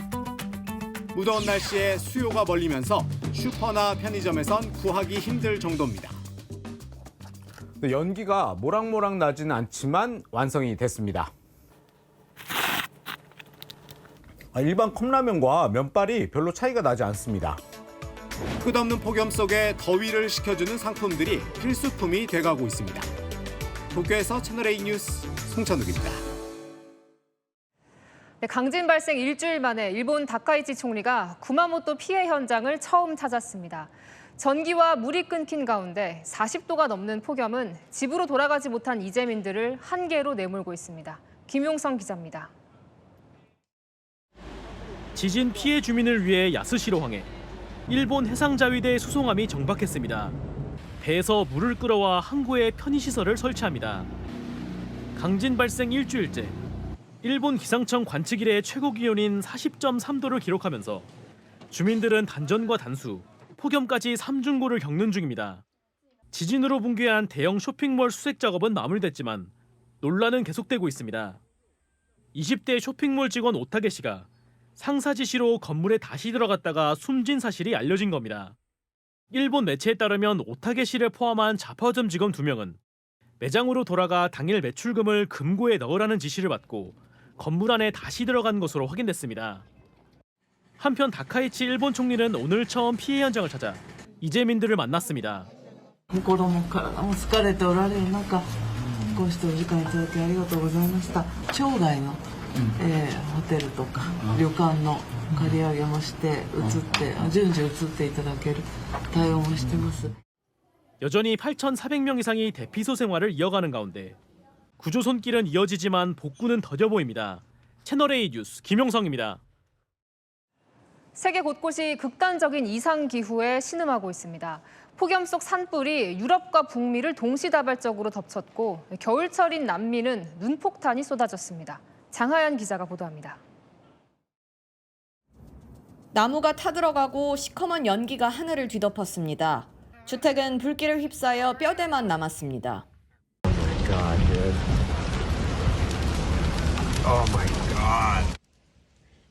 무더운 날씨에 수요가 몰리면서 슈퍼나 편의점에선 구하기 힘들 정도입니다. 연기가 모락모락 나지는 않지만 완성이 됐습니다. 일반 컵라면과 면발이 별로 차이가 나지 않습니다. 끝없는 폭염 속에 더위를 식혀주는 상품들이 필수품이 돼가고 있습니다. 도쿄에서 채널A 뉴스 송찬욱입니다. 네, 강진 발생 일주일 만에 일본 다카이치 총리가 구마모토 피해 현장을 처음 찾았습니다. 전기와 물이 끊긴 가운데 40도가 넘는 폭염은 집으로 돌아가지 못한 이재민들을 한계로 내몰고 있습니다. 김용성 기자입니다. 지진 피해 주민을 위해 야스시로 항해 일본 해상자위대 수송함이 정박했습니다. 배에서 물을 끌어와 항구에 편의시설을 설치합니다. 강진 발생 일주일째, 일본 기상청 관측 이래 최고 기온인 40.3도를 기록하면서 주민들은 단전과 단수, 폭염까지 3중고를 겪는 중입니다. 지진으로 붕괴한 대형 쇼핑몰 수색 작업은 마무리됐지만 논란은 계속되고 있습니다. 20대 쇼핑몰 직원 오타게 씨가 상사 지시로 건물에 다시 들어갔다가 숨진 사실이 알려진 겁니다. 일본 매체에 따르면 오타게 씨를 포함한 자파점 직원 2명은 매장으로 돌아가 당일 매출금을 금고에 넣으라는 지시를 받고 건물 안에 다시 들어간 것으로 확인됐습니다. 한편 다카이치 일본 총리는 오늘 처음 피해 현장을 찾아 이재민들을 만났습니다. 子供からも疲れておられる中、こうしてお時間いただきありがとうございました。町外の、ホテルとか旅館の借り上げもして順次移っていただける対応もしてます。 여전히 8,400명 이상이 대피소 생활을 이어가는 가운데 구조 손길은 이어지지만 복구는 더뎌 보입니다. 채널A 뉴스 김용성입니다. 세계 곳곳이 극단적인 이상 기후에 신음하고 있습니다. 폭염 속 산불이 유럽과 북미를 동시다발적으로 덮쳤고 겨울철인 남미는 눈폭탄이 쏟아졌습니다. 장하연 기자가 보도합니다. 나무가 타들어가고 시커먼 연기가 하늘을 뒤덮었습니다. 주택은 불길을 휩싸여 뼈대만 남았습니다.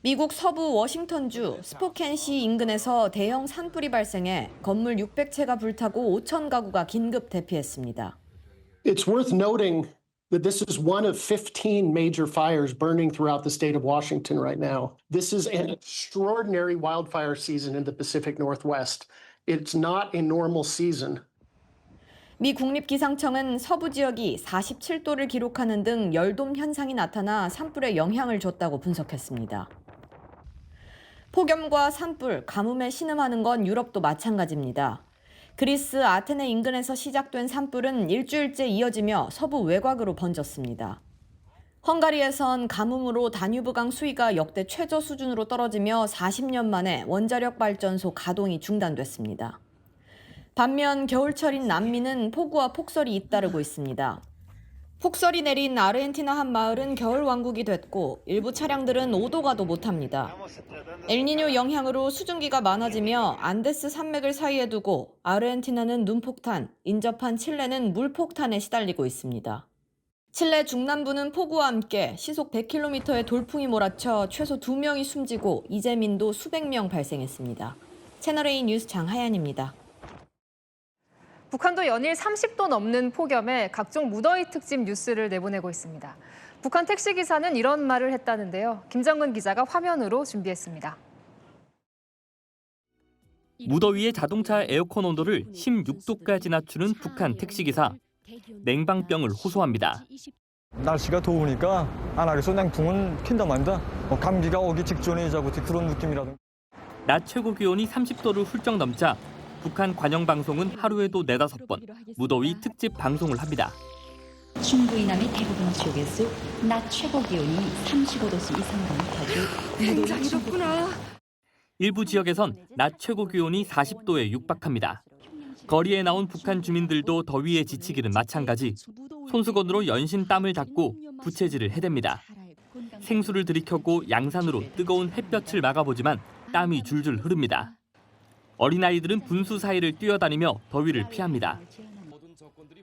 미국 서부 워싱턴주 스포켄시 인근에서 대형 산불이 발생해 건물 600채가 불타고 5천 가구가 긴급 대피했습니다. It's worth noting that this is one of 15 major fires burning throughout the state of Washington right now. This is an extraordinary wildfire season in the Pacific Northwest. It's not a normal season. 미 국립기상청은 서부 지역이 47도를 기록하는 등 열돔 현상이 나타나 산불에 영향을 줬다고 분석했습니다. 폭염과 산불, 가뭄에 신음하는 건 유럽도 마찬가지입니다. 그리스 아테네 인근에서 시작된 산불은 일주일째 이어지며 서부 외곽으로 번졌습니다. 헝가리에선 가뭄으로 다뉴브강 수위가 역대 최저 수준으로 떨어지며 40년 만에 원자력 발전소 가동이 중단됐습니다. 반면 겨울철인 남미는 폭우와 폭설이 잇따르고 있습니다. 폭설이 내린 아르헨티나 한 마을은 겨울 왕국이 됐고 일부 차량들은 오도 가도 못합니다. 엘니뇨 영향으로 수증기가 많아지며 안데스 산맥을 사이에 두고 아르헨티나는 눈폭탄, 인접한 칠레는 물폭탄에 시달리고 있습니다. 칠레 중남부는 폭우와 함께 시속 100km의 돌풍이 몰아쳐 최소 2명이 숨지고 이재민도 수백 명 발생했습니다. 채널A 뉴스 장하연입니다. 북한도 연일 30도 넘는 폭염에 각종 무더위 특집 뉴스를 내보내고 있습니다. 북한 택시기사는 이런 말을 했다는데요. 김정근 기자가 화면으로 준비했습니다. 무더위에 자동차 에어컨 온도를 16도까지 낮추는 북한 택시기사. 냉방병을 호소합니다. 날씨가 더우니까 안 하겠어. 냉풍은 킨다 만다. 감기가 오기 직전에 자고 그런 느낌이라든가. 낮 최고 기온이 30도를 훌쩍 넘자 북한 관영방송은 하루에도 4-5번 무더위 특집 방송을 합니다. 중부 이남의 대부분 지역에서 낮 최고 기온이 35도씨 이상으로 높아져 굉장히 덥구나. 일부 지역에선 낮 최고 기온이 40도에 육박합니다. 거리에 나온 북한 주민들도 더위에 지치기는 마찬가지. 손수건으로 연신 땀을 닦고 부채질을 해댑니다. 생수를 들이켜고 양산으로 뜨거운 햇볕을 막아보지만 땀이 줄줄 흐릅니다. 어린아이들은 분수 사이를 뛰어다니며 더위를 피합니다.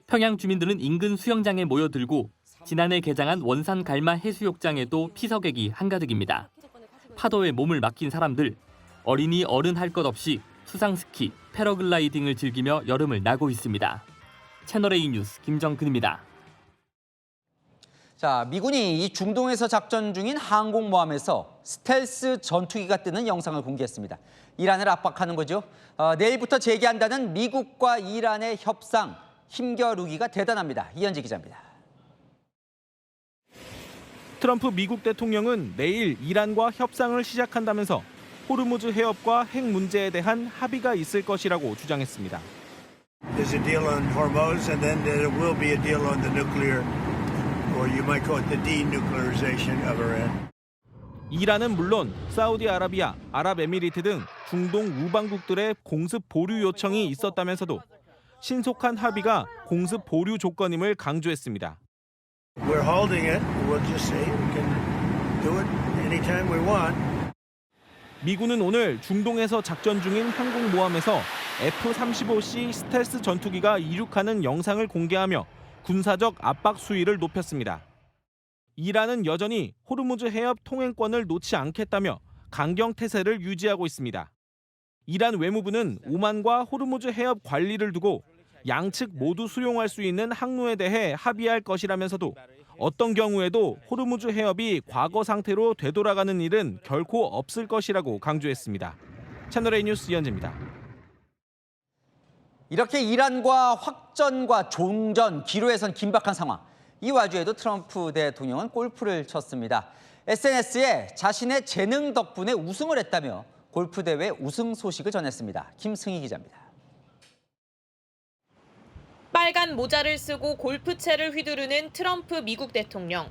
평양 주민들은 인근 수영장에 모여들고 지난해 개장한 원산 갈마 해수욕장에도 피서객이 한가득입니다. 파도에 몸을 맡긴 사람들, 어린이 어른 할 것 없이 수상스키, 패러글라이딩을 즐기며 여름을 나고 있습니다. 채널A 뉴스 김정근입니다. 자, 미군이 이 중동에서 작전 중인 항공모함에서 스텔스 전투기가 뜨는 영상을 공개했습니다. 이란을 압박하는 거죠. 내일부터 재개한다는 미국과 이란의 협상, 힘겨루기가 대단합니다. 이현지 기자입니다. 트럼프 미국 대통령은 내일 이란과 협상을 시작한다면서 호르무즈 해협과 핵 문제에 대한 합의가 있을 것이라고 주장했습니다. There's a deal on Hormuz, and then there will be a deal on the nuclear, or you might call it the denuclearization of Iran. 이란은 물론 사우디아라비아, 아랍에미리트 등 중동 우방국들의 공습 보류 요청이 있었다면서도 신속한 합의가 공습 보류 조건임을 강조했습니다. We're holding it. We'll just say we can do it anytime we want. 미군은 오늘 중동에서 작전 중인 항공모함에서 F-35C 스텔스 전투기가 이륙하는 영상을 공개하며 군사적 압박 수위를 높였습니다. 이란은 여전히 호르무즈 해협 통행권을 놓지 않겠다며 강경 태세를 유지하고 있습니다. 이란 외무부는 오만과 호르무즈 해협 관리를 두고 양측 모두 수용할 수 있는 항로에 대해 합의할 것이라면서도 어떤 경우에도 호르무즈 해협이 과거 상태로 되돌아가는 일은 결코 없을 것이라고 강조했습니다. 채널A 뉴스 이현지입니다. 이렇게 이란과 확전과 종전, 기로에선 긴박한 상황. 이 와중에도 트럼프 대통령은 골프를 쳤습니다. SNS에 자신의 재능 덕분에 우승을 했다며 골프 대회 우승 소식을 전했습니다. 김승희 기자입니다. 빨간 모자를 쓰고 골프채를 휘두르는 트럼프 미국 대통령.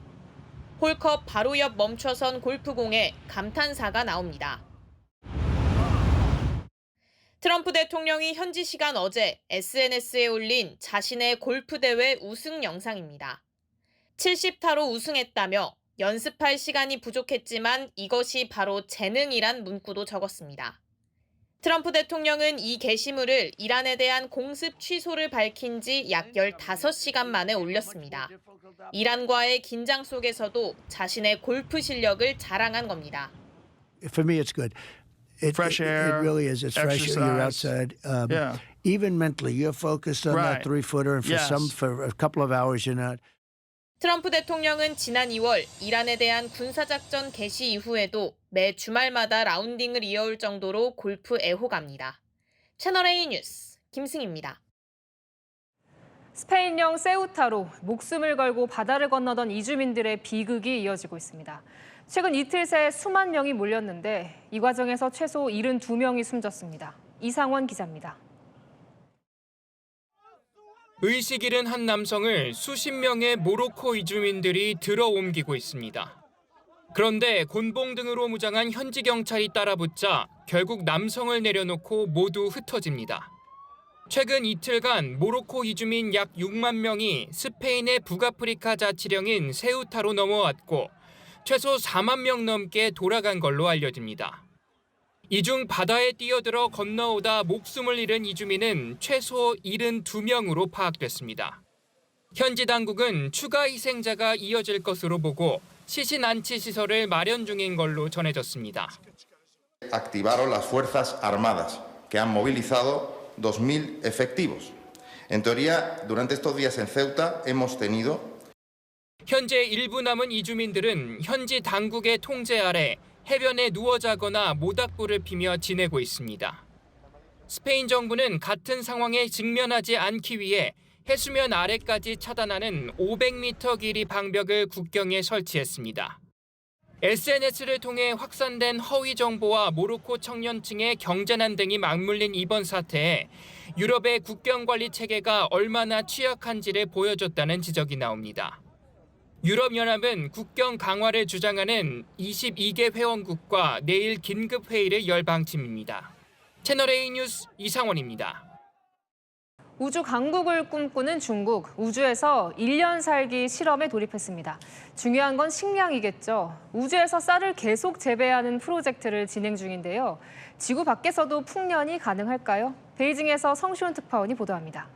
홀컵 바로 옆 멈춰선 골프공에 감탄사가 나옵니다. 트럼프 대통령이 현지 시간 어제 SNS에 올린 자신의 골프 대회 우승 영상입니다. 70타로 우승했다며 연습할 시간이 부족했지만 이것이 바로 재능이란 문구도 적었습니다. 트럼프 대통령은 이 게시물을 이란에 대한 공습 취소를 밝힌 지 약 15시간 만에 올렸습니다. 이란과의 긴장 속에서도 자신의 골프 실력을 자랑한 겁니다. For me, it's good. Fresh air, it really is. It's fresh air. You're outside. Yeah. Even mentally, you're focused on that 3-footer, and for a couple of hours, you're not. 트럼프 대통령은 지난 2월 이란에 대한 군사작전 개시 이후에도 매 주말마다 라운딩을 이어올 정도로 골프 애호가입니다. 채널A 뉴스 김승희입니다. 스페인령 세우타로 목숨을 걸고 바다를 건너던 이주민들의 비극이 이어지고 있습니다. 최근 이틀 새 수만 명이 몰렸는데 이 과정에서 최소 72명이 숨졌습니다. 이상원 기자입니다. 의식 잃은 한 남성을 수십 명의 모로코 이주민들이 들어옮기고 있습니다. 그런데 곤봉 등으로 무장한 현지 경찰이 따라붙자 결국 남성을 내려놓고 모두 흩어집니다. 최근 이틀간 모로코 이주민 약 6만 명이 스페인의 북아프리카 자치령인 세우타로 넘어왔고 최소 4만 명 넘게 돌아간 걸로 알려집니다. 이 중 바다에 뛰어들어 건너오다 목숨을 잃은 이주민은 최소 72명으로 파악됐습니다. 현지 당국은 추가 희생자가 이어질 것으로 보고 시신 안치 시설을 마련 중인 걸로 전해졌습니다. Activaron las fuerzas armadas que han movilizado 2.000 efectivos. En teoría, durante estos días en Ceuta hemos tenido 현재 일부 남은 이주민들은 현지 당국의 통제 아래 해변에 누워 자거나 모닥불을 피며 지내고 있습니다. 스페인 정부는 같은 상황에 직면하지 않기 위해 해수면 아래까지 차단하는 500m 길이 방벽을 국경에 설치했습니다. SNS를 통해 확산된 허위 정보와 모로코 청년층의 경제난 등이 맞물린 이번 사태에 유럽의 국경 관리 체계가 얼마나 취약한지를 보여줬다는 지적이 나옵니다. 유럽연합은 국경 강화를 주장하는 22개 회원국과 내일 긴급 회의를 열 방침입니다. 채널A 뉴스 이상원입니다. 우주 강국을 꿈꾸는 중국, 우주에서 1년 살기 실험에 돌입했습니다. 중요한 건 식량이겠죠. 우주에서 쌀을 계속 재배하는 프로젝트를 진행 중인데요. 지구 밖에서도 풍년이 가능할까요? 베이징에서 성시훈 특파원이 보도합니다.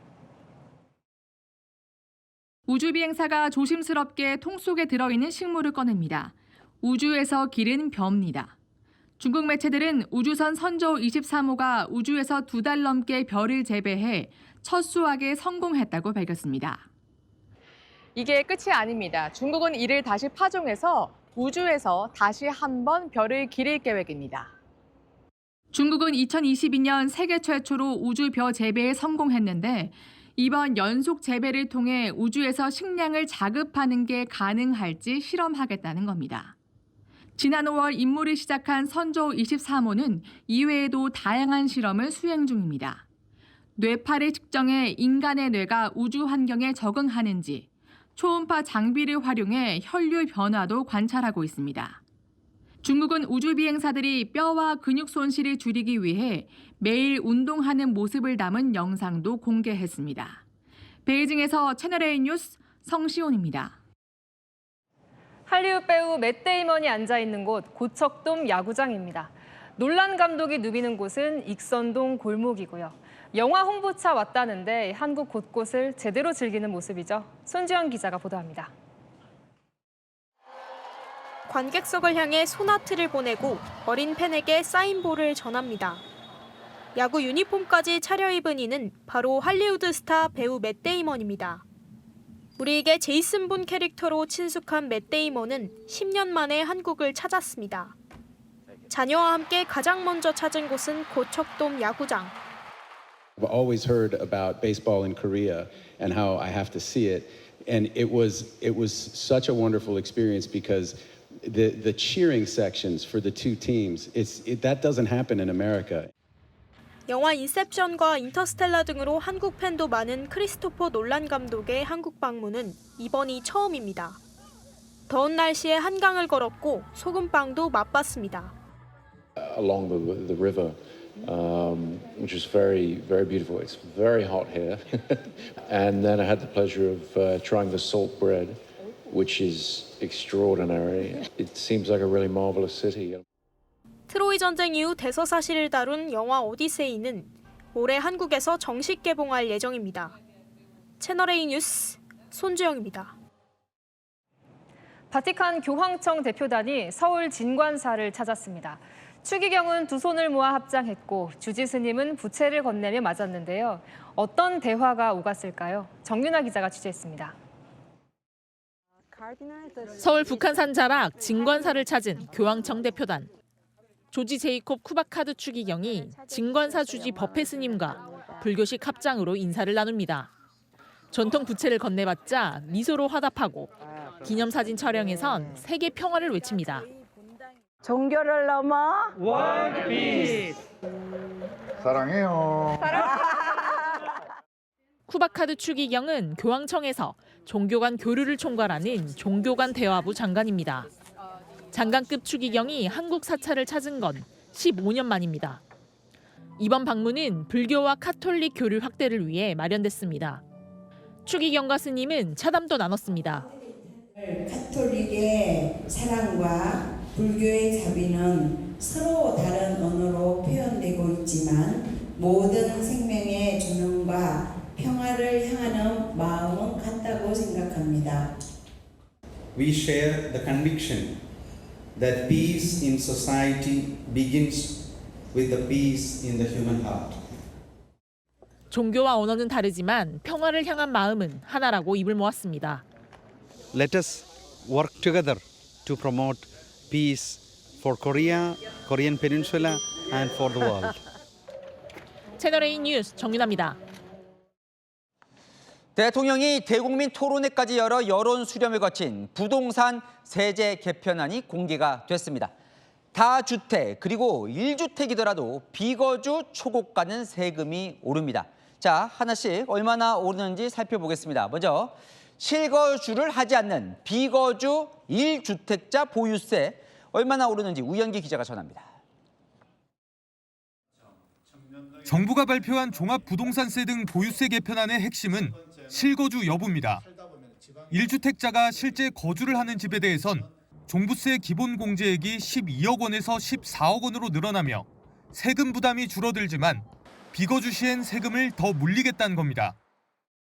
우주 비행사가 조심스럽게 통 속에 들어있는 식물을 꺼냅니다. 우주에서 기른 벼입니다. 중국 매체들은 우주선 선조 23호가 우주에서 2달 넘게 벼를 재배해 첫 수확에 성공했다고 밝혔습니다. 이게 끝이 아닙니다. 중국은 이를 다시 파종해서 우주에서 다시 한번 별을 기를 계획입니다. 중국은 2022년 세계 최초로 우주벼 재배에 성공했는데 이번 연속 재배를 통해 우주에서 식량을 자급하는 게 가능할지 실험하겠다는 겁니다. 지난 5월 임무를 시작한 선조 23호는 이외에도 다양한 실험을 수행 중입니다. 뇌파를 측정해 인간의 뇌가 우주 환경에 적응하는지, 초음파 장비를 활용해 혈류 변화도 관찰하고 있습니다. 중국은 우주 비행사들이 뼈와 근육 손실을 줄이기 위해 매일 운동하는 모습을 담은 영상도 공개했습니다. 베이징에서 채널A 뉴스 성시온입니다. 할리우드 배우 맷 데이먼이 앉아 있는 곳 고척돔 야구장입니다. 놀란 감독이 누비는 곳은 익선동 골목이고요. 영화 홍보차 왔다는데 한국 곳곳을 제대로 즐기는 모습이죠. 손지영 기자가 보도합니다. 관객석을 향해 소나트를 보내고 어린 팬에게 사인볼을 전합니다. 야구 유니폼까지 차려입은 이는 바로 할리우드 스타 배우 맷 데이먼입니다. 우리에게 제이슨 본 캐릭터로 친숙한 맷 데이먼은 10년 만에 한국을 찾았습니다. 자녀와 함께 가장 먼저 찾은 곳은 고척돔 야구장. I've always heard about baseball in Korea and how I have to see it, and it was such a wonderful experience because the cheering sections for the two teams, that doesn't happen in America. 영화 인셉션과 인터스텔라 등으로 한국 팬도 많은 크리스토퍼 놀란 감독의 한국 방문은 이번이 처음입니다. 더운 날씨에 한강을 걸었고 소금빵도 맛봤습니다. Along the river, which was very, very beautiful. It's very hot here. And then I had the pleasure of trying the salt bread, which is extraordinary. It seems like a really marvelous city. 트로이 전쟁 이후 대서사시를 다룬 영화 오디세이는 올해 한국에서 정식 개봉할 예정입니다. 채널A 뉴스 손주영입니다. 바티칸 교황청 대표단이 서울 진관사를 찾았습니다. 추기경은 두 손을 모아 합장했고 주지 스님은 부채를 건네며 맞았는데요. 어떤 대화가 오갔을까요? 정윤아 기자가 취재했습니다. 서울 북한산 자락 진관사를 찾은 교황청 대표단. 조지 제이콥 쿠바카드 추기경이 진관사 주지 법회 스님과 불교식 합장으로 인사를 나눕니다. 전통 부채를 건네받자 미소로 화답하고 기념사진 촬영에선 세계 평화를 외칩니다. 종교를 넘어 월드 피스. 사랑해요. 쿠바카드 추기경은 교황청에서 종교 간 교류를 총괄하는 종교 간 대화부 장관입니다. 장관급 추기경이 한국 사찰을 찾은 건 15년 만입니다. 이번 방문은 불교와 카톨릭 교류 확대를 위해 마련됐습니다. 추기경과 스님은 차담도 나눴습니다. 카톨릭의 사랑과 불교의 자비는 서로 다른 언어로 표현되고 있지만 모든 생명의 존엄과 평화를 향하는 마음은 같다고 생각합니다. We share the conviction that peace in society begins with the peace in the human heart. 종교와 언어는 다르지만 평화를 향한 마음은 하나라고 입을 모았습니다. Let us work together to promote peace for Korea, Korean Peninsula, and for the world. 채널A 뉴스 정윤아입니다. 대통령이 대국민 토론회까지 열어 여론 수렴을 거친 부동산 세제 개편안이 공개가 됐습니다. 다주택 그리고 1주택이더라도 비거주 초고가는 세금이 오릅니다. 자, 하나씩 얼마나 오르는지 살펴보겠습니다. 먼저 실거주를 하지 않는 비거주 1주택자 보유세 얼마나 오르는지 우현기 기자가 전합니다. 정부가 발표한 종합부동산세 등 보유세 개편안의 핵심은 실거주 여부입니다. 1주택자가 실제 거주를 하는 집에 대해선 종부세 기본 공제액이 12억 원에서 14억 원으로 늘어나며 세금 부담이 줄어들지만 비거주 시엔 세금을 더 물리겠다는 겁니다.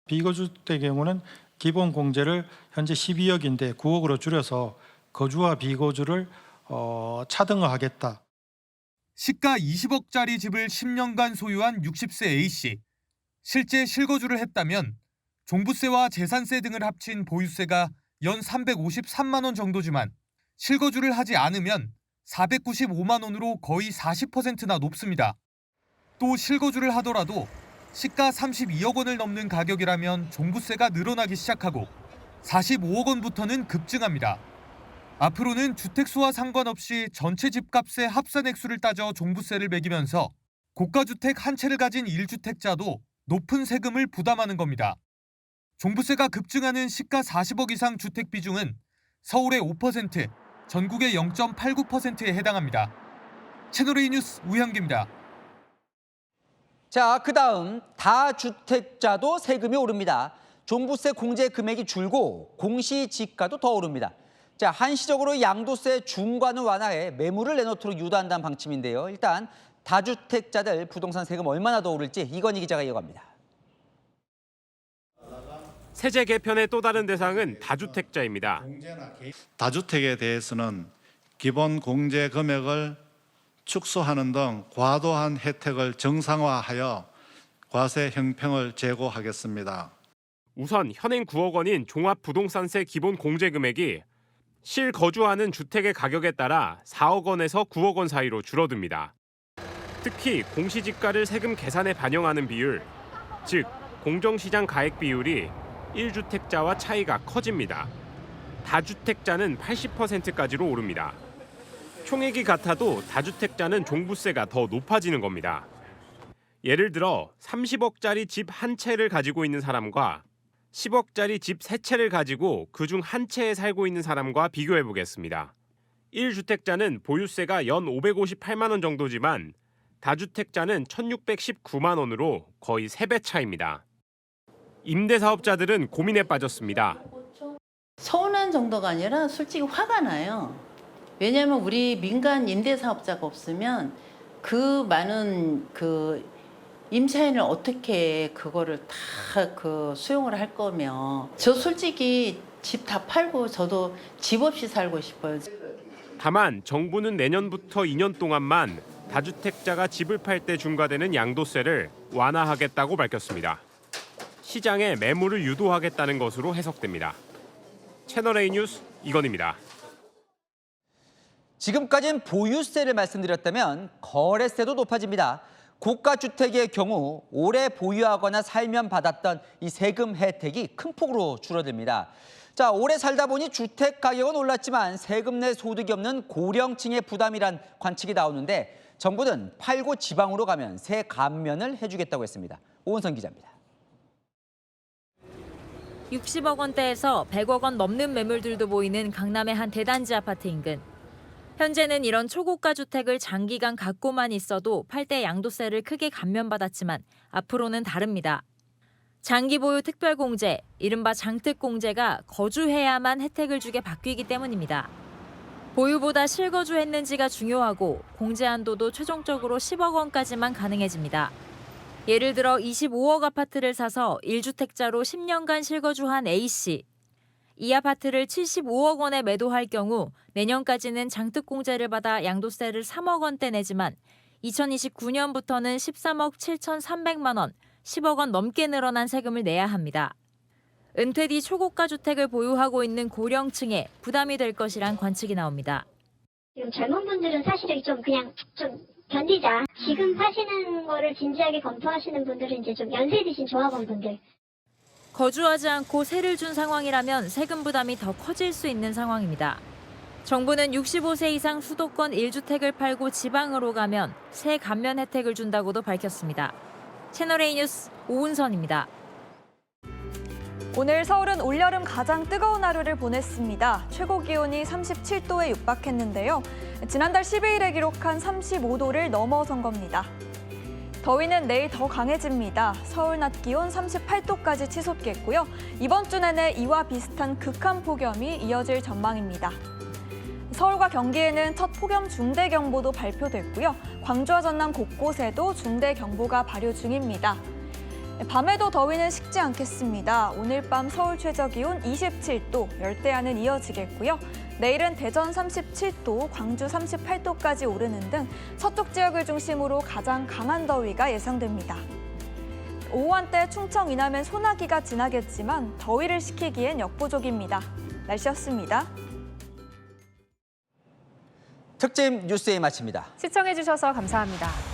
비거주의 경우는 기본 공제를 현재 12억인데 9억으로 줄여서 거주와 비거주를 차등화하겠다. 시가 20억짜리 집을 10년간 소유한 60세 A씨. 실제 실거주를 했다면 종부세와 재산세 등을 합친 보유세가 연 353만 원 정도지만 실거주를 하지 않으면 495만 원으로 거의 40%나 높습니다. 또 실거주를 하더라도 시가 32억 원을 넘는 가격이라면 종부세가 늘어나기 시작하고 45억 원부터는 급증합니다. 앞으로는 주택수와 상관없이 전체 집값의 합산 액수를 따져 종부세를 매기면서 고가주택 한 채를 가진 1주택자도 높은 세금을 부담하는 겁니다. 종부세가 급증하는 시가 40억 이상 주택 비중은 서울의 5%, 전국의 0.89%에 해당합니다. 채널A 뉴스 우현기입니다. 자, 그다음 다주택자도 세금이 오릅니다. 종부세 공제 금액이 줄고 공시지가도 더 오릅니다. 자, 한시적으로 양도세 중과는 완화해 매물을 내놓도록 유도한다는 방침인데요. 일단 다주택자들 부동산 세금 얼마나 더 오를지 이건희 기자가 이어갑니다. 세제 개편의 또 다른 대상은 다주택자입니다. 다주택에 대해서는 기본 공제 금액을 축소하는 등 과도한 혜택을 정상화하여 과세 형평을 제고하겠습니다. 우선 현행 9억 원인 종합부동산세 기본 공제 금액이 실거주하는 주택의 가격에 따라 4억 원에서 9억 원 사이로 줄어듭니다. 특히 공시지가를 세금 계산에 반영하는 비율, 즉 공정시장 가액 비율이 1주택자와 차이가 커집니다. 다주택자는 80%까지로 오릅니다. 총액이 같아도 다주택자는 종부세가 더 높아지는 겁니다. 예를 들어 30억짜리 집 한 채를 가지고 있는 사람과 10억짜리 집 3채를 가지고 그중 한 채에 살고 있는 사람과 비교해 보겠습니다. 1주택자는 보유세가 연 558만 원 정도지만 다주택자는 1,619만 원으로 거의 3배 차이입니다. 임대사업자들은 고민에 빠졌습니다. 서운한 정도가 아니라 솔직히 화가 나요. 왜냐하면 우리 민간 임대사업자가 없으면 그 많은 임차인을 어떻게 그거를 다 수용을 할 거며, 저 솔직히 집 다 팔고 저도 집 없이 살고 싶어요. 다만 정부는 내년부터 2년 동안만 다주택자가 집을 팔 때 중과되는 양도세를 완화하겠다고 밝혔습니다. 시장에 매물을 유도하겠다는 것으로 해석됩니다. 채널A 뉴스 이건희입니다. 지금까지는 보유세를 말씀드렸다면 거래세도 높아집니다. 고가주택의 경우 오래 보유하거나 살면 받았던 이 세금 혜택이 큰 폭으로 줄어듭니다. 자, 오래 살다 보니 주택 가격은 올랐지만 세금 내 소득이 없는 고령층의 부담이란 관측이 나오는데 정부는 팔고 지방으로 가면 세 감면을 해주겠다고 했습니다. 오은선 기자입니다. 60억 원대에서 100억 원 넘는 매물들도 보이는 강남의 한 대단지 아파트 인근. 현재는 이런 초고가 주택을 장기간 갖고만 있어도 팔 때 양도세를 크게 감면받았지만 앞으로는 다릅니다. 장기 보유 특별공제, 이른바 장특공제가 거주해야만 혜택을 주게 바뀌기 때문입니다. 보유보다 실거주했는지가 중요하고 공제 한도도 최종적으로 10억 원까지만 가능해집니다. 예를 들어 25억 아파트를 사서 1주택자로 10년간 실거주한 A씨. 이 아파트를 75억 원에 매도할 경우 내년까지는 장특공제를 받아 양도세를 3억 원대 내지만 2029년부터는 13억 7,300만 원, 10억 원 넘게 늘어난 세금을 내야 합니다. 은퇴 뒤 초고가 주택을 보유하고 있는 고령층에 부담이 될 것이란 관측이 나옵니다. 젊은 분들은 사실은 좀 견디자. 지금 파시는 거를 진지하게 검토하시는 분들은 이제 좀 연세 드신 조합원 분들. 거주하지 않고 세를 준 상황이라면 세금 부담이 더 커질 수 있는 상황입니다. 정부는 65세 이상 수도권 1주택을 팔고 지방으로 가면 세 감면 혜택을 준다고도 밝혔습니다. 채널A 뉴스 오은선입니다. 오늘 서울은 올여름 가장 뜨거운 하루를 보냈습니다. 최고 기온이 37도에 육박했는데요. 지난달 12일에 기록한 35도를 넘어선 겁니다. 더위는 내일 더 강해집니다. 서울 낮 기온 38도까지 치솟겠고요. 이번 주 내내 이와 비슷한 극한 폭염이 이어질 전망입니다. 서울과 경기에는 첫 폭염 중대경보도 발표됐고요. 광주와 전남 곳곳에도 중대경보가 발효 중입니다. 밤에도 더위는 식지 않겠습니다. 오늘 밤 서울 최저기온 27도, 열대야는 이어지겠고요. 내일은 대전 37도, 광주 38도까지 오르는 등 서쪽 지역을 중심으로 가장 강한 더위가 예상됩니다. 오후 한때 충청 이남엔 소나기가 지나겠지만 더위를 식히기엔 역부족입니다. 날씨였습니다. 특집 뉴스에 마칩니다. 시청해주셔서 감사합니다.